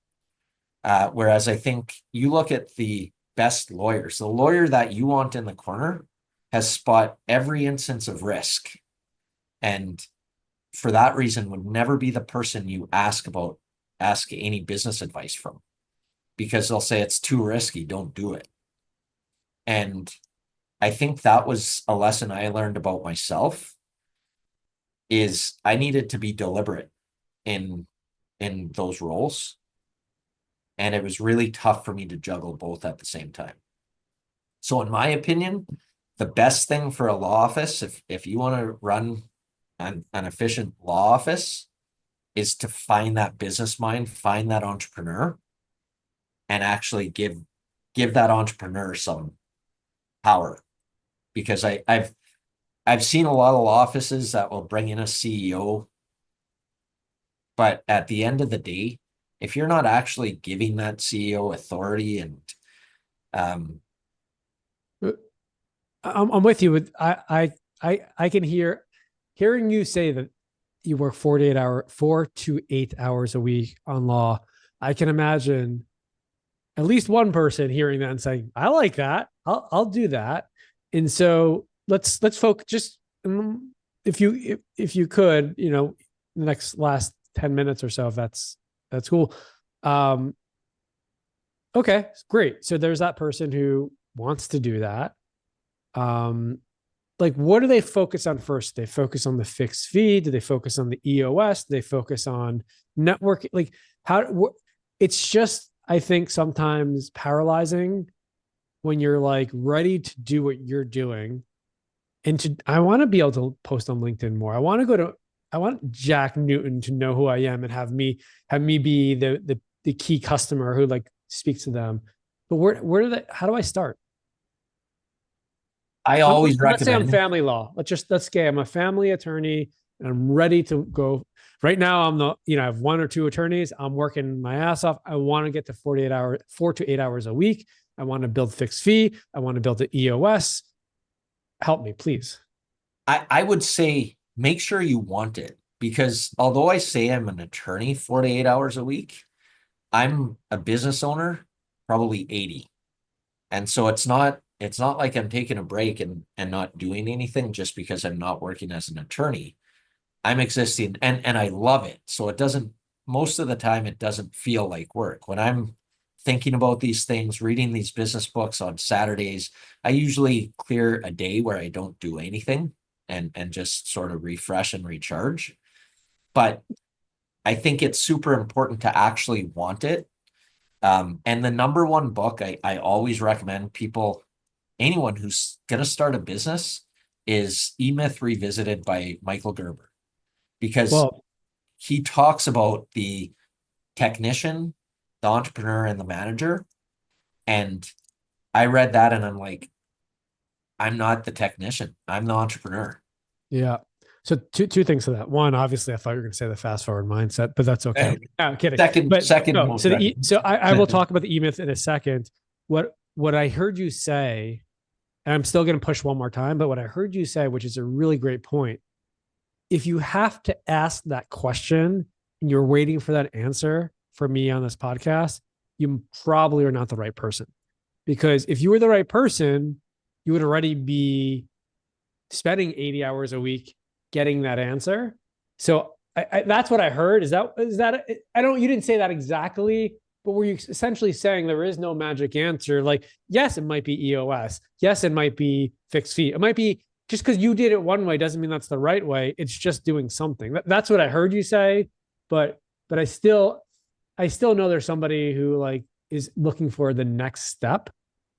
Speaker 3: Whereas I think you look at the best lawyers, the lawyer that you want in the corner has spot every instance of risk. And for that reason would never be the person you ask any business advice from, because they'll say it's too risky, don't do it. And I think that was a lesson I learned about myself, is I needed to be deliberate in those roles. And it was really tough for me to juggle both at the same time. So in my opinion, the best thing for a law office, if you want to run an efficient law office, is to find that business mind, find that entrepreneur, and actually give that entrepreneur some power. Because I've seen a lot of law offices that will bring in a CEO, but at the end of the day, if you're not actually giving that CEO authority and
Speaker 2: I'm with you. I can hearing you say that you work 4 to 8 hours a week on law. I can imagine at least one person hearing that and saying, "I like that. I'll do that." And so let's focus. Just if you could, the last 10 minutes or so, if that's cool. Okay, great. So there's that person who wants to do that. Like, what do they focus on first? Do they focus on the fixed fee? Do they focus on the EOS? Do they focus on network? Like, it's just, I think, sometimes paralyzing when you're like ready to do what you're doing. And I want to be able to post on LinkedIn more. I want Jack Newton to know who I am and have me be the key customer who like speaks to them. But how do I start?
Speaker 3: I always recommend.
Speaker 2: Let's say I'm family law. Let's say I'm a family attorney and I'm ready to go. Right now, I have 1 or 2 attorneys. I'm working my ass off. I want to get to 4 to 8 hours a week. I want to build fixed fee. I want to build the EOS. Help me, please.
Speaker 3: I would say make sure you want it, because although I say I'm an attorney 4 to 8 hours a week, I'm a business owner, probably 80. And so it's not like I'm taking a break and not doing anything just because I'm not working as an attorney. I'm existing and I love it. So most of the time it doesn't feel like work. When I'm thinking about these things, reading these business books on Saturdays, I usually clear a day where I don't do anything and just sort of refresh and recharge. But I think it's super important to actually want it. And the number one book I always recommend anyone who's going to start a business is E-Myth Revisited by Michael Gerber, because he talks about the technician, the entrepreneur, and the manager. And I read that and I'm like, I'm not the technician, I'm the entrepreneur.
Speaker 2: Yeah. So two things to that. One, obviously, I thought you were going to say the fast forward mindset, but that's okay. I'm kidding.
Speaker 3: Second.
Speaker 2: No, so I will talk about the E-Myth in a second. What I heard you say, and I'm still going to push one more time, but what I heard you say, which is a really great point, if you have to ask that question and you're waiting for that answer for me on this podcast, you probably are not the right person. Because if you were the right person, you would already be spending 80 hours a week getting that answer. So that's what I heard. Is that you didn't say that exactly, but were you essentially saying there is no magic answer? Like, yes, it might be EOS. Yes, it might be fixed fee. It might be, just because you did it one way doesn't mean that's the right way. It's just doing something. That's what I heard you say. But I still know there's somebody who like is looking for the next step.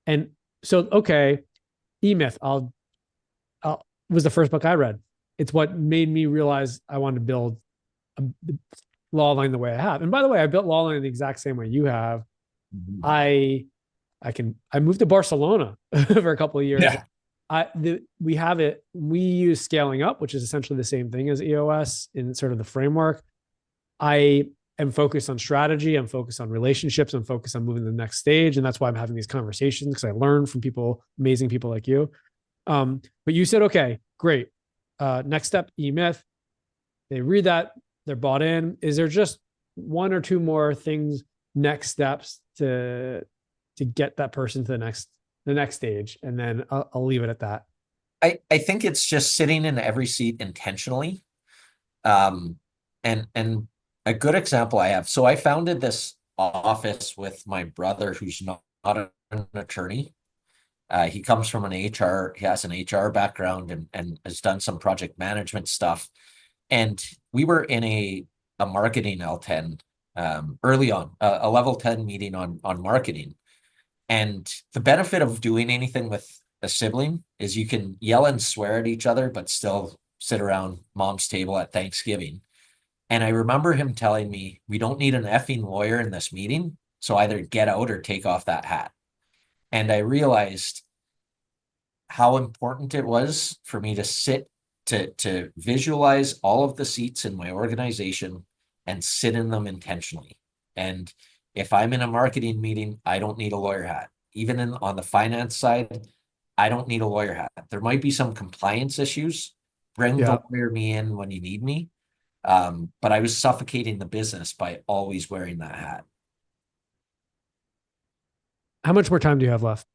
Speaker 2: And so, okay, E-Myth, was the first book I read. it's what made me realize I wanted to build a law line the way I have. And by the way, I built law line the exact same way you have.
Speaker 3: Mhm.
Speaker 2: I moved to Barcelona for a couple of years.
Speaker 3: Yeah.
Speaker 2: We use scaling up, which is essentially the same thing as EOS in sort of the framework. I am focused on strategy. I'm focused on relationships. I'm focused on moving to the next stage. And that's why I'm having these conversations, because I learn from people, amazing people like you. But you said, okay, great. Next step, E-Myth. They read that, they're bought in. Is there just one or two more things, next steps to get that person to the next stage? And then I'll leave it at that.
Speaker 3: I think it's just sitting in every seat intentionally. And a good example I have. So I founded this office with my brother, who's not an attorney. He comes from he has an HR background and has done some project management stuff. And we were in a marketing L10 early on, a level 10 meeting on marketing. And the benefit of doing anything with a sibling is you can yell and swear at each other, but still sit around mom's table at Thanksgiving. And I remember him telling me, we don't need an effing lawyer in this meeting, so either get out or take off that hat. And I realized how important it was for me to sit to visualize all of the seats in my organization and sit in them intentionally. And if I'm in a marketing meeting, I don't need a lawyer hat. Even on the finance side, I don't need a lawyer hat. There might be some compliance issues. Bring the lawyer me in when you need me. But I was suffocating the business by always wearing that hat.
Speaker 2: How much more time do you have left?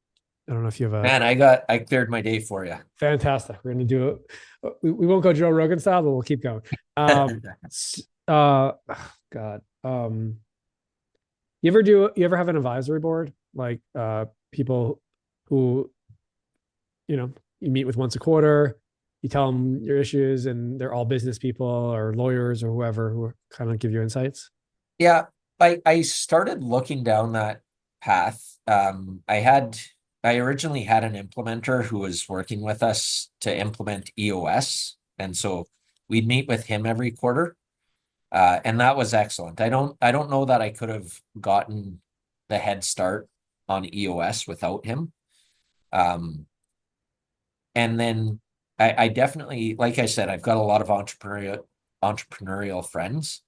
Speaker 2: I don't know if you have a...
Speaker 3: Man, I cleared my day for you.
Speaker 2: Fantastic. We're going to do it. We won't go Joe Rogan style, but we'll keep going. God. You ever have an advisory board? Like people who, you meet with once a quarter, you tell them your issues, and they're all business people or lawyers or whoever who kind of give you insights?
Speaker 3: Yeah, I started looking down that path. I originally had an implementer who was working with us to implement EOS. And so we'd meet with him every quarter. And that was excellent. I don't know that I could have gotten the head start on EOS without him. And then I definitely, like I said, I've got a lot of entrepreneurial friends,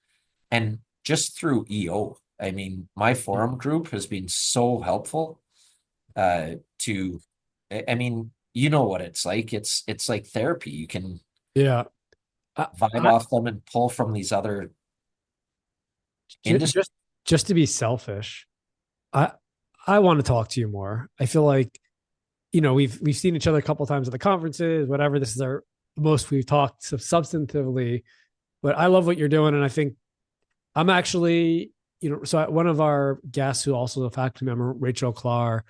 Speaker 3: and just through EO, I mean, my forum group has been so helpful. I mean, you know what it's like. It's like therapy. You can vibe off them and pull from these other industries.
Speaker 2: Just to be selfish, I want to talk to you more. I feel like, we've seen each other a couple of times at the conferences, whatever. This is our most we've talked substantively, but I love what you're doing. And I think I'm actually, so one of our guests who also a faculty member, Rachel Clark,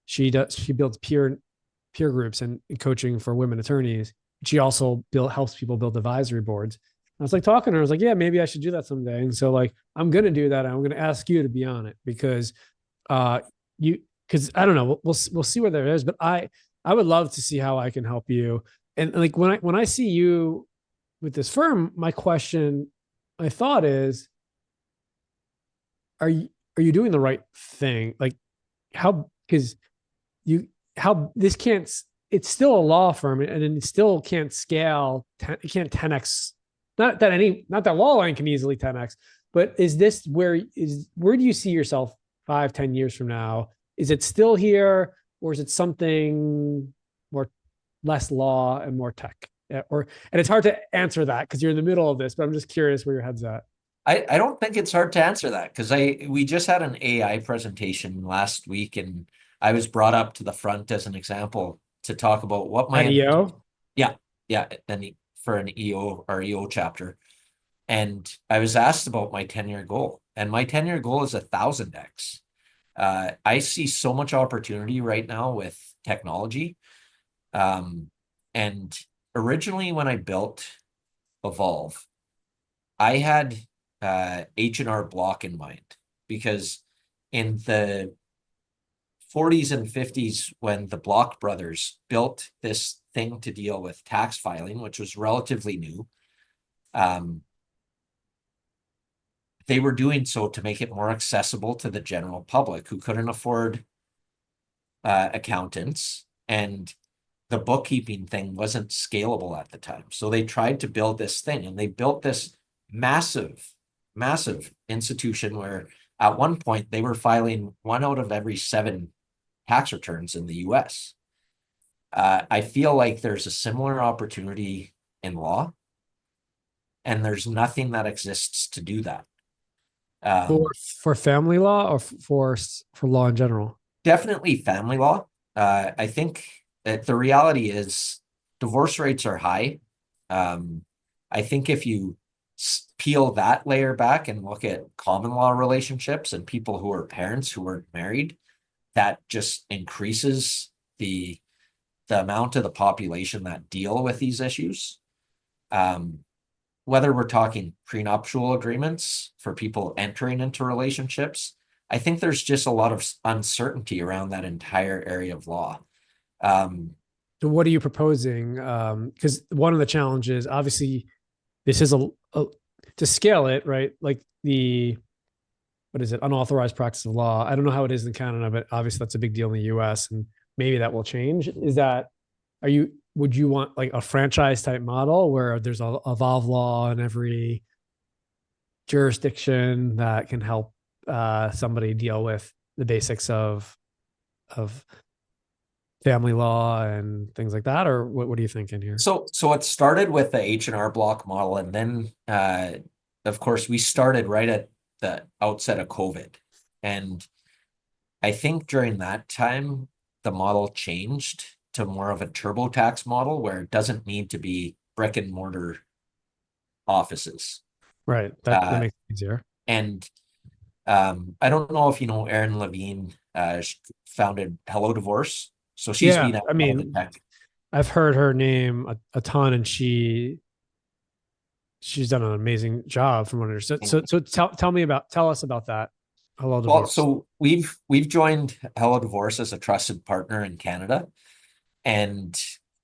Speaker 2: she builds peer groups and coaching for women attorneys. She also helps people build advisory boards. I was like talking to her, I was like, yeah, maybe I should do that someday. And so like, I'm going to do that. I'm going to ask you to be on it because because I don't know, we'll see where there is, but I would love to see how I can help you. And like, when I see you with this firm, my thought is, are you doing the right thing? Like because it's still a law firm and it still can't scale. It can't 10x. Not that law line can easily 10x, but where do you see yourself 5-10 years from now? Is it still here, or is it something more, less law and more tech? And it's hard to answer that because you're in the middle of this, but I'm just curious where your head's at.
Speaker 3: I don't think it's hard to answer that because we just had an AI presentation last week, and I was brought up to the front as an example to talk about what my
Speaker 2: EO.
Speaker 3: Yeah, and for an EO or EO chapter, and I was asked about my 10-year goal, and my 10-year goal is 1,000x. I see so much opportunity right now with technology, and originally when I built Evolve, I had H&R Block in mind, because in the 40s and 50s, when the Block brothers built this thing to deal with tax filing, which was relatively new, they were doing so to make it more accessible to the general public who couldn't afford accountants, and the bookkeeping thing wasn't scalable at the time. So they tried to build this thing, and they built this massive institution where at one point they were filing 1 out of every 7 tax returns in the US. I feel like there's a similar opportunity in law, and there's nothing that exists to do that.
Speaker 2: For family law or for law in general?
Speaker 3: Definitely family law. I think that the reality is divorce rates are high. I think if you peel that layer back and look at common law relationships and people who are parents who weren't married, that just increases the amount of the population that deal with these issues. Whether we're talking prenuptial agreements for people entering into relationships, I think there's just a lot of uncertainty around that entire area of law.
Speaker 2: So what are you proposing? Because one of the challenges, obviously, this is to scale it, right? Like what is it? Unauthorized practice of law. I don't know how it is in Canada, but obviously that's a big deal in the US, and maybe that will change. Would you want like a franchise type model where there's a evolve law in every jurisdiction that can help somebody deal with the basics of family law and things like that? Or what are you thinking here?
Speaker 3: So it started with the H&R Block model, and then of course we started right at the outset of COVID. And I think during that time, the model changed to more of a TurboTax model where it doesn't need to be brick and mortar offices.
Speaker 2: Right. That makes it easier.
Speaker 3: And I don't know if you know Erin Levine, founded HelloDivorce. So she's been out of the tech.
Speaker 2: I've heard her name a ton, and she's done an amazing job from what I understood. So tell us about that. HelloDivorce.
Speaker 3: Well, so we've joined HelloDivorce as a trusted partner in Canada. And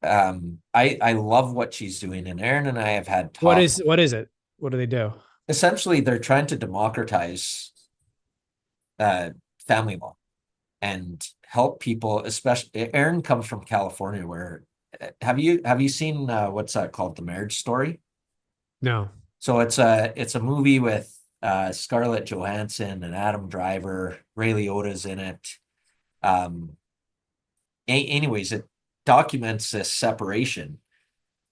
Speaker 3: I love what she's doing. And Erin and I have had talks.
Speaker 2: What is it? What do they do?
Speaker 3: Essentially, they're trying to democratize family law and help people, especially Erin comes from California, where have you seen what's that called? The Marriage Story?
Speaker 2: No. So
Speaker 3: it's a movie with Scarlett Johansson and Adam Driver. Ray Liotta's in it. Anyways, it documents this separation,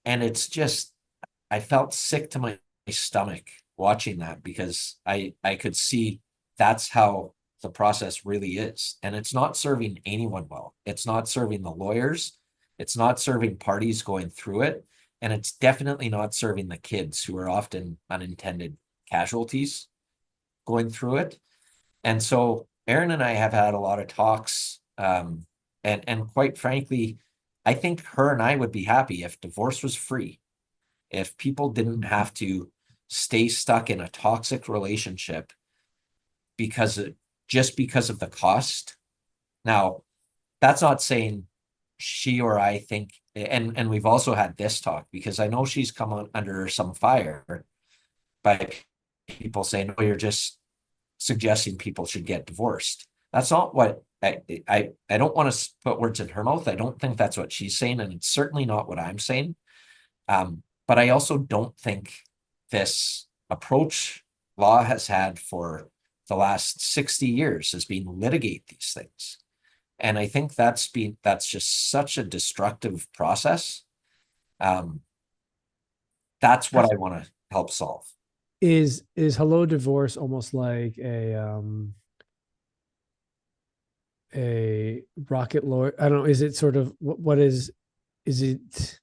Speaker 3: and it's just, I felt sick to my stomach watching that, because I could see that's how the process really is, and it's not serving anyone well. It's not serving the lawyers, it's not serving parties going through it, and it's definitely not serving the kids who are often unintended casualties going through it. And so Erin and I have had a lot of talks, and quite frankly, I think her and I would be happy if divorce was free, if people didn't have to stay stuck in a toxic relationship because of the cost. Now, that's not saying she or I think, and we've also had this talk, because I know she's come under some fire by people saying, "Oh, you're just suggesting people should get divorced." That's not what I don't want to put words in her mouth. I don't think that's what she's saying, and it's certainly not what I'm saying. But I also don't think this approach law has had for the last 60 years has been litigate these things. And I think that's just such a destructive process. That's what I want to help solve.
Speaker 2: Is HelloDivorce almost like a rocket lawyer? I don't know. Is it sort of what is it?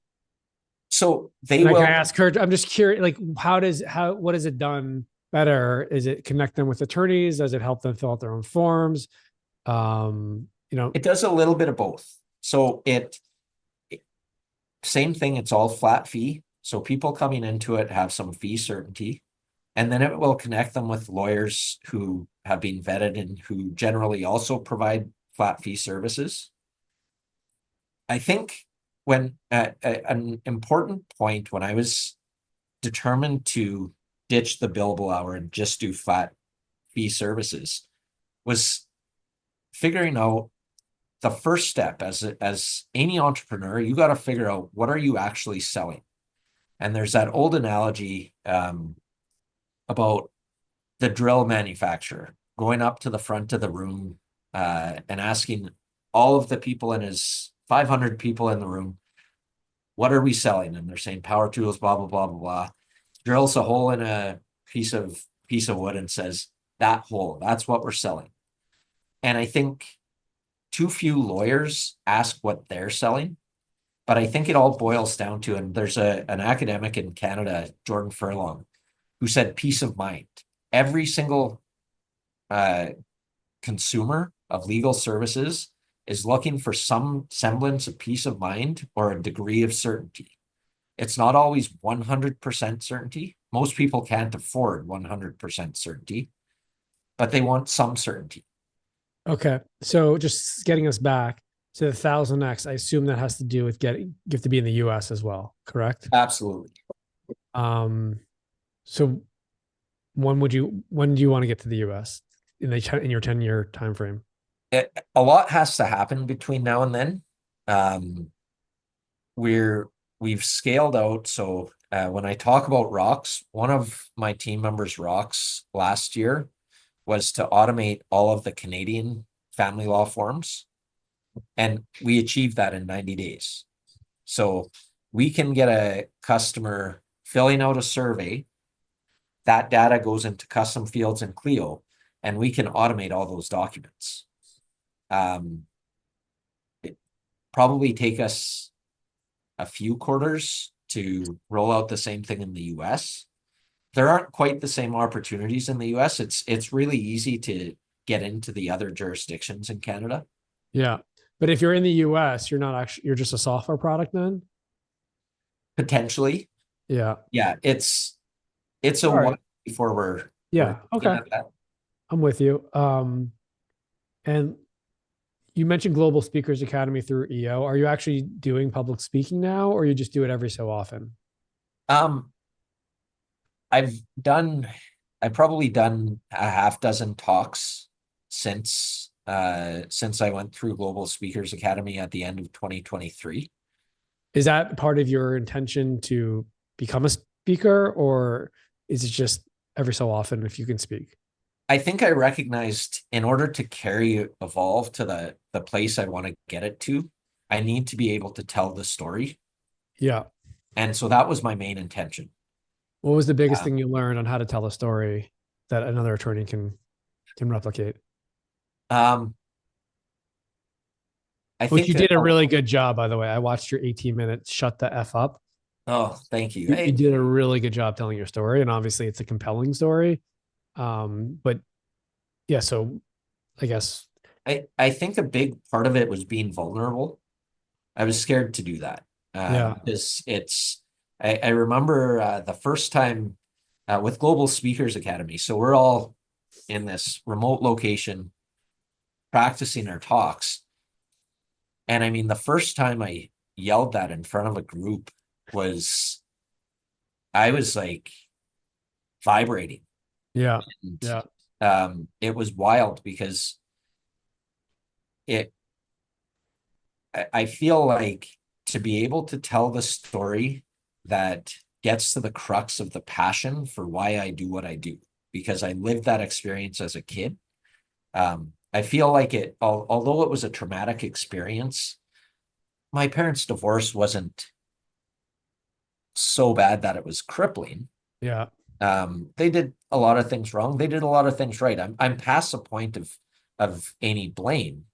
Speaker 3: So they
Speaker 2: will.
Speaker 3: I
Speaker 2: ask her. I'm just curious. Like, what is it done better? Is it connect them with attorneys? Does it help them fill out their own forms? It
Speaker 3: does a little bit of both. So same thing. It's all flat fee. So people coming into it have some fee certainty, and then it will connect them with lawyers who have been vetted and who generally also provide flat fee services. I think when an important point when I was determined to ditch the billable hour and just do flat fee services was figuring out the first step as any entrepreneur, you got to figure out what are you actually selling. And there's that old analogy about the drill manufacturer going up to the front of the room and asking all of the people in his 500 people in the room, what are we selling? And they're saying power tools, blah, blah, blah, blah, blah. Drills a hole in a piece of wood and says, that hole, that's what we're selling. And I think too few lawyers ask what they're selling. But I think it all boils down to, and there's an academic in Canada, Jordan Furlong, who said peace of mind. Every single consumer of legal services is looking for some semblance of peace of mind or a degree of certainty. It's not always 100% certainty. Most people can't afford 100% certainty, but they want some certainty.
Speaker 2: Okay. So just getting us back to the 1000X, I assume that has to do with you have to be in the US as well, correct?
Speaker 3: Absolutely.
Speaker 2: So when do you want to get to the US in your 10-year time frame?
Speaker 3: A lot has to happen between now and then. We've scaled out. So when I talk about rocks, one of my team members' rocks last year was to automate all of the Canadian family law forms. And we achieved that in 90 days. So we can get a customer filling out a survey. That data goes into custom fields in Clio, and we can automate all those documents. It probably take us a few quarters to roll out the same thing in the US. There aren't quite the same opportunities in the US. It's really easy to get into the other jurisdictions in Canada.
Speaker 2: Yeah. But if you're in the US, you're just a software product then?
Speaker 3: Potentially.
Speaker 2: Yeah.
Speaker 3: Yeah. It's a while before we're
Speaker 2: okay.
Speaker 3: at that.
Speaker 2: I'm with you. And you mentioned Global Speakers Academy through EO. Are you actually doing public speaking now, or you just do it every so often?
Speaker 3: I've probably done a half dozen talks since I went through Global Speakers Academy at the end of 2023.
Speaker 2: Is that part of your intention to become a speaker, or is it just every so often if you can speak?
Speaker 3: I think I recognized in order to carry Evolve to the place I want to get it to, I need to be able to tell the story.
Speaker 2: Yeah.
Speaker 3: And so that was my main intention.
Speaker 2: What was the biggest thing you learned on how to tell a story that another attorney can replicate?
Speaker 3: I think
Speaker 2: you did a really good job, by the way. I watched your 18-minute shut the F up.
Speaker 3: Oh, thank you.
Speaker 2: You did a really good job telling your story, and obviously it's a compelling story. But yeah, so I guess
Speaker 3: I think a big part of it was being vulnerable. I was scared to do that. I remember the first time with Global Speakers Academy. So we're all in this remote location practicing our talks. And I mean, the first time I yelled that in front of a group I was like vibrating.
Speaker 2: Yeah.
Speaker 3: And,
Speaker 2: yeah.
Speaker 3: It was wild because I feel like to be able to tell the story that gets to the crux of the passion for why I do what I do, because I lived that experience as a kid. I feel like although it was a traumatic experience, my parents' divorce wasn't so bad that it was crippling.
Speaker 2: Yeah.
Speaker 3: They did a lot of things wrong. They did a lot of things right. I'm past the point of any blame.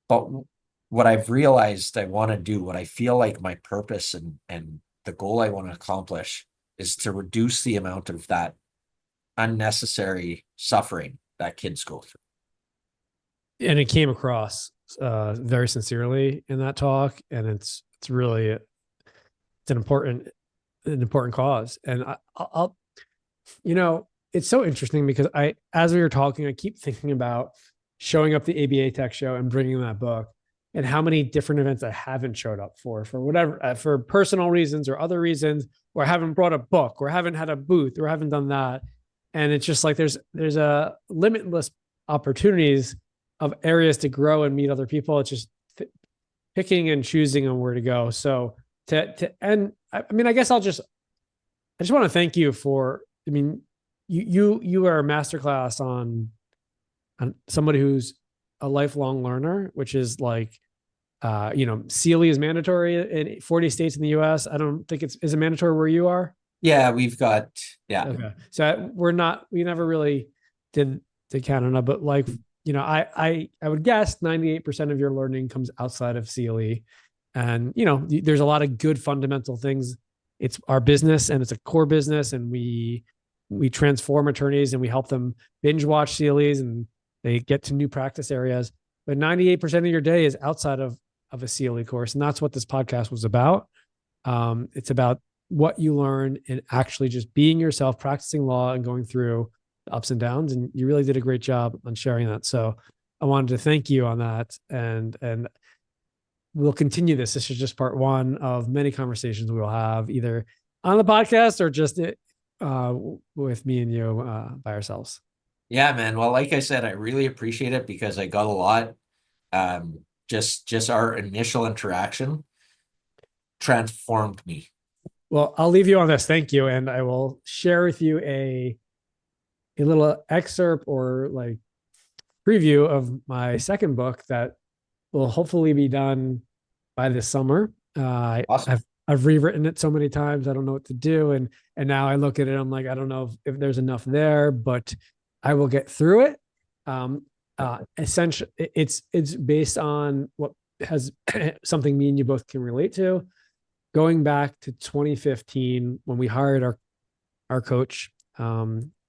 Speaker 3: But what I've realized I want to do, what I feel like my purpose and the goal I want to accomplish is to reduce the amount of that unnecessary suffering that kids go through.
Speaker 2: And it came across very sincerely in that talk, and it's really an important cause. And I'll it's so interesting because as we were talking, I keep thinking about showing up the ABA Tech show and bringing that book, and how many different events I haven't showed up for whatever, for personal reasons or other reasons, or I haven't brought a book or haven't had a booth or haven't done that. And it's just like, there's a limitless opportunities of areas to grow and meet other people. It's just picking and choosing on where to go. So to end, I mean, I guess I just want to thank you for, I mean, you are a masterclass on somebody who's a lifelong learner, which is like, CLE is mandatory in 40 states in the US. I don't think is it mandatory where you are?
Speaker 3: Yeah, yeah.
Speaker 2: Okay. So we never really did Canada, but like, I would guess 98% of your learning comes outside of CLE. And, there's a lot of good fundamental things. It's our business and it's a core business, and we transform attorneys and we help them binge watch CLEs and they get to new practice areas. But 98% of your day is outside of a CLE course. And that's what this podcast was about. It's about what you learn and actually just being yourself, practicing law and going through the ups and downs. And you really did a great job on sharing that. So I wanted to thank you on that. And we'll continue this. This is just part one of many conversations we will have either on the podcast or just with me and you by ourselves.
Speaker 3: Yeah, man. Well, like I said, I really appreciate it because I got a lot. Just our initial interaction transformed me.
Speaker 2: Well, I'll leave you on this. Thank you. And I will share with you a little excerpt or like preview of my second book that will hopefully be done by this summer.
Speaker 3: Awesome.
Speaker 2: I've rewritten it so many times. I don't know what to do. And now I look at it, I'm like, I don't know if there's enough there, but I will get through it. Essentially, it's based on what has something me and you both can relate to. Going back to 2015, when we hired our coach,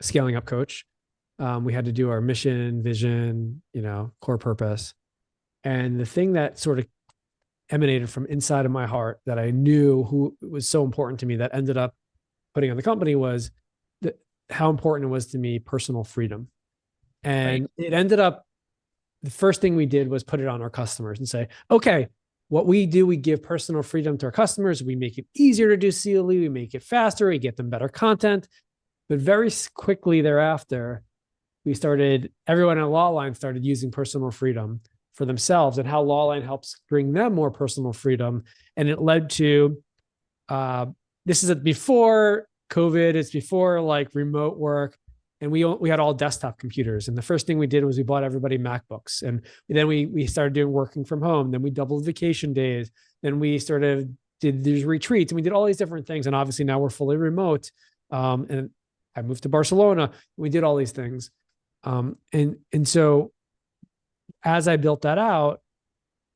Speaker 2: scaling up coach, we had to do our mission, vision, core purpose. And the thing that sort of emanated from inside of my heart that I knew who was so important to me that ended up putting on the company was how important it was to me, personal freedom. And It ended up, the first thing we did was put it on our customers and say, okay, what we do, we give personal freedom to our customers. We make it easier to do CLE. We make it faster. We get them better content. But very quickly thereafter, everyone at Lawline started using personal freedom for themselves and how Lawline helps bring them more personal freedom. And it led to, this is before COVID, it's before like remote work. And we had all desktop computers. And the first thing we did was we bought everybody MacBooks. And then we started doing working from home. Then we doubled vacation days. Then we did these retreats and we did all these different things. And obviously now we're fully remote. And I moved to Barcelona. And we did all these things. And so as I built that out,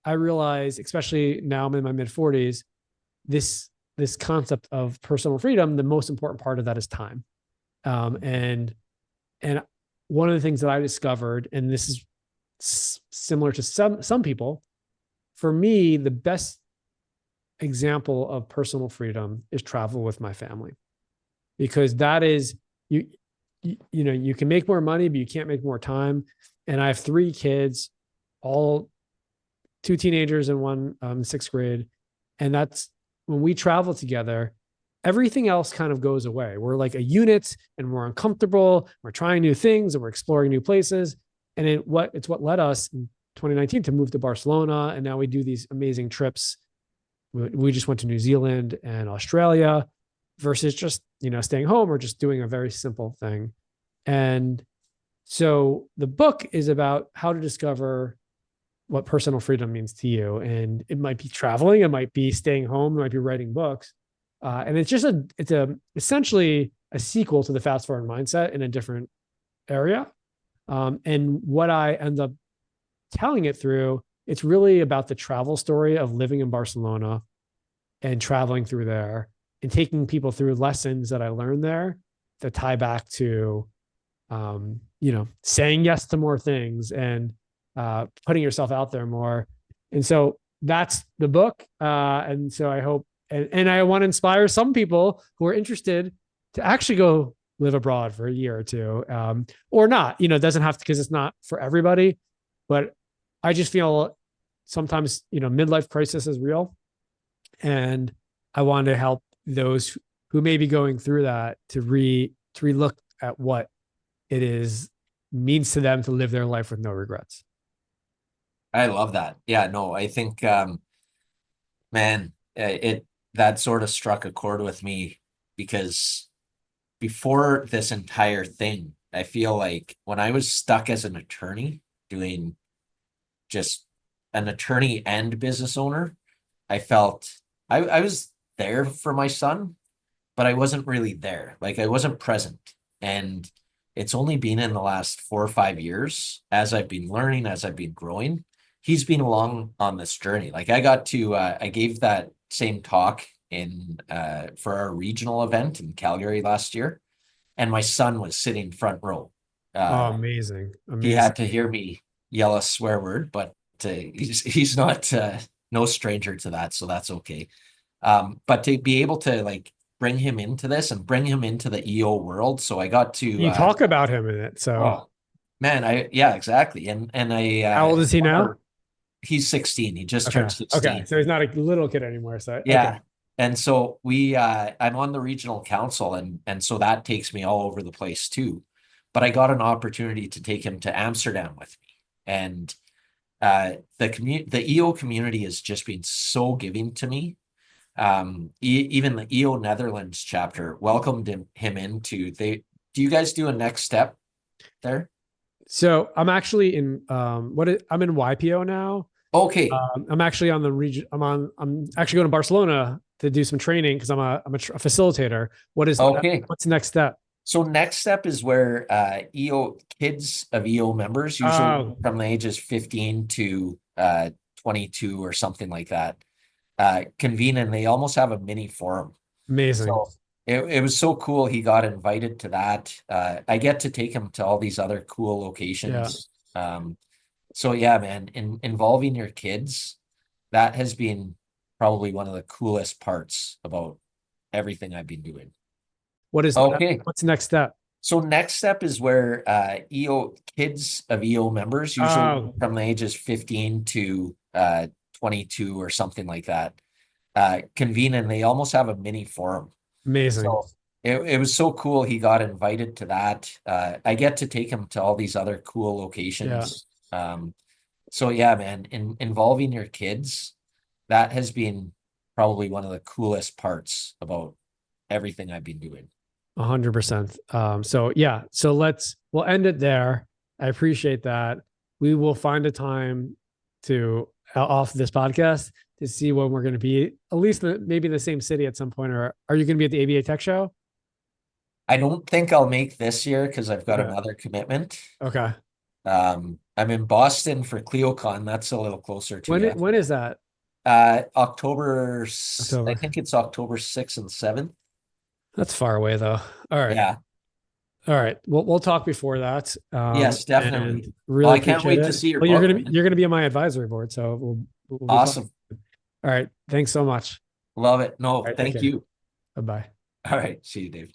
Speaker 2: I realized, especially now I'm in my mid 40s, this concept of personal freedom, the most important part of that is time. And one of the things that I discovered, and this is similar to some people, for me, the best example of personal freedom is travel with my family, because that is, you can make more money, but you can't make more time. And I have 3 kids, all 2 teenagers and one in 6th grade. And that's when we travel together, everything else kind of goes away. We're like a unit and we're uncomfortable. We're trying new things and we're exploring new places. And it's what led us in 2019 to move to Barcelona. And now we do these amazing trips. We just went to New Zealand and Australia versus just, staying home or just doing a very simple thing. And so the book is about how to discover what personal freedom means to you. And it might be traveling, it might be staying home, it might be writing books. And it's essentially a sequel to the Fast Forward Mindset in a different area. And what I end up telling it through, it's really about the travel story of living in Barcelona and traveling through there and taking people through lessons that I learned there that tie back to, saying yes to more things and putting yourself out there more. And so that's the book. And so I hope, and I want to inspire some people who are interested to actually go live abroad for a year or two, or not, it doesn't have to, because it's not for everybody. but I just feel sometimes, midlife crisis is real. And I want to help those who may be going through that to relook at what it is means to them to live their life with no regrets.
Speaker 3: I love that. Yeah, no, I think, man, that sort of struck a chord with me because before this entire thing, I feel like when I was stuck as an attorney doing just an attorney and business owner, I felt I was there for my son, but I wasn't really there. Like I wasn't present. And it's only been in the last 4 or 5 years as I've been learning, as I've been growing. He's been along on this journey. Like I gave that same talk for our regional event in Calgary last year, and my son was sitting front row.
Speaker 2: Amazing.
Speaker 3: He had to hear me yell a swear word, but he's not no stranger to that, so that's okay. But to be able to like bring him into this and bring him into the EO world, so I got to
Speaker 2: you talk about him in it. So,
Speaker 3: man, yeah, exactly. And
Speaker 2: how old is he now?
Speaker 3: He's 16. He just turned 16.
Speaker 2: Okay, so he's not a little kid anymore. So
Speaker 3: yeah.
Speaker 2: Okay.
Speaker 3: And so I'm on the regional council, and so that takes me all over the place too. But I got an opportunity to take him to Amsterdam with me, and the EO community has just been so giving to me. Even the EO Netherlands chapter welcomed him into. Do you guys do a next step there?
Speaker 2: So I'm actually in I'm in YPO now.
Speaker 3: Okay.
Speaker 2: I'm actually on the region. I'm actually going to Barcelona to do some training because I'm a facilitator. What's next step?
Speaker 3: So next step is where EO kids of EO members, usually from the ages 15 to 22 or something like that, convene, and they almost have a mini forum.
Speaker 2: Amazing.
Speaker 3: So it was so cool. He got invited to that. I get to take him to all these other cool locations. Yeah. So yeah, man, involving your kids, that has been probably one of the coolest parts about everything I've been doing.
Speaker 2: What's next step?
Speaker 3: So next step is where EO kids of EO members, usually from the ages 15 to 22 or something like that, convene, and they almost have a mini forum.
Speaker 2: Amazing.
Speaker 3: So it was so cool. He got invited to that. I get to take him to all these other cool locations. Yeah. So yeah, man, involving your kids, that has been probably one of the coolest parts about everything I've been doing.
Speaker 2: 100%. So yeah, we'll end it there. I appreciate that. We will find a time to off this podcast to see when we're going to be at least maybe in the same city at some point. Or are you going to be at the ABA Tech Show?
Speaker 3: I don't think I'll make this year because I've got another commitment.
Speaker 2: Okay.
Speaker 3: I'm in Boston for CleoCon. That's a little closer to
Speaker 2: when is that?
Speaker 3: October. I think it's October 6th and 7th.
Speaker 2: That's far away though. All right.
Speaker 3: Yeah.
Speaker 2: All right. We'll talk before that.
Speaker 3: Yes, definitely.
Speaker 2: Really,
Speaker 3: I can't wait to see your book.
Speaker 2: You're gonna be on my advisory board, so we'll
Speaker 3: awesome.
Speaker 2: All right. Thanks so much.
Speaker 3: Love it. No, thank you.
Speaker 2: Bye-bye.
Speaker 3: All right. See you, Dave.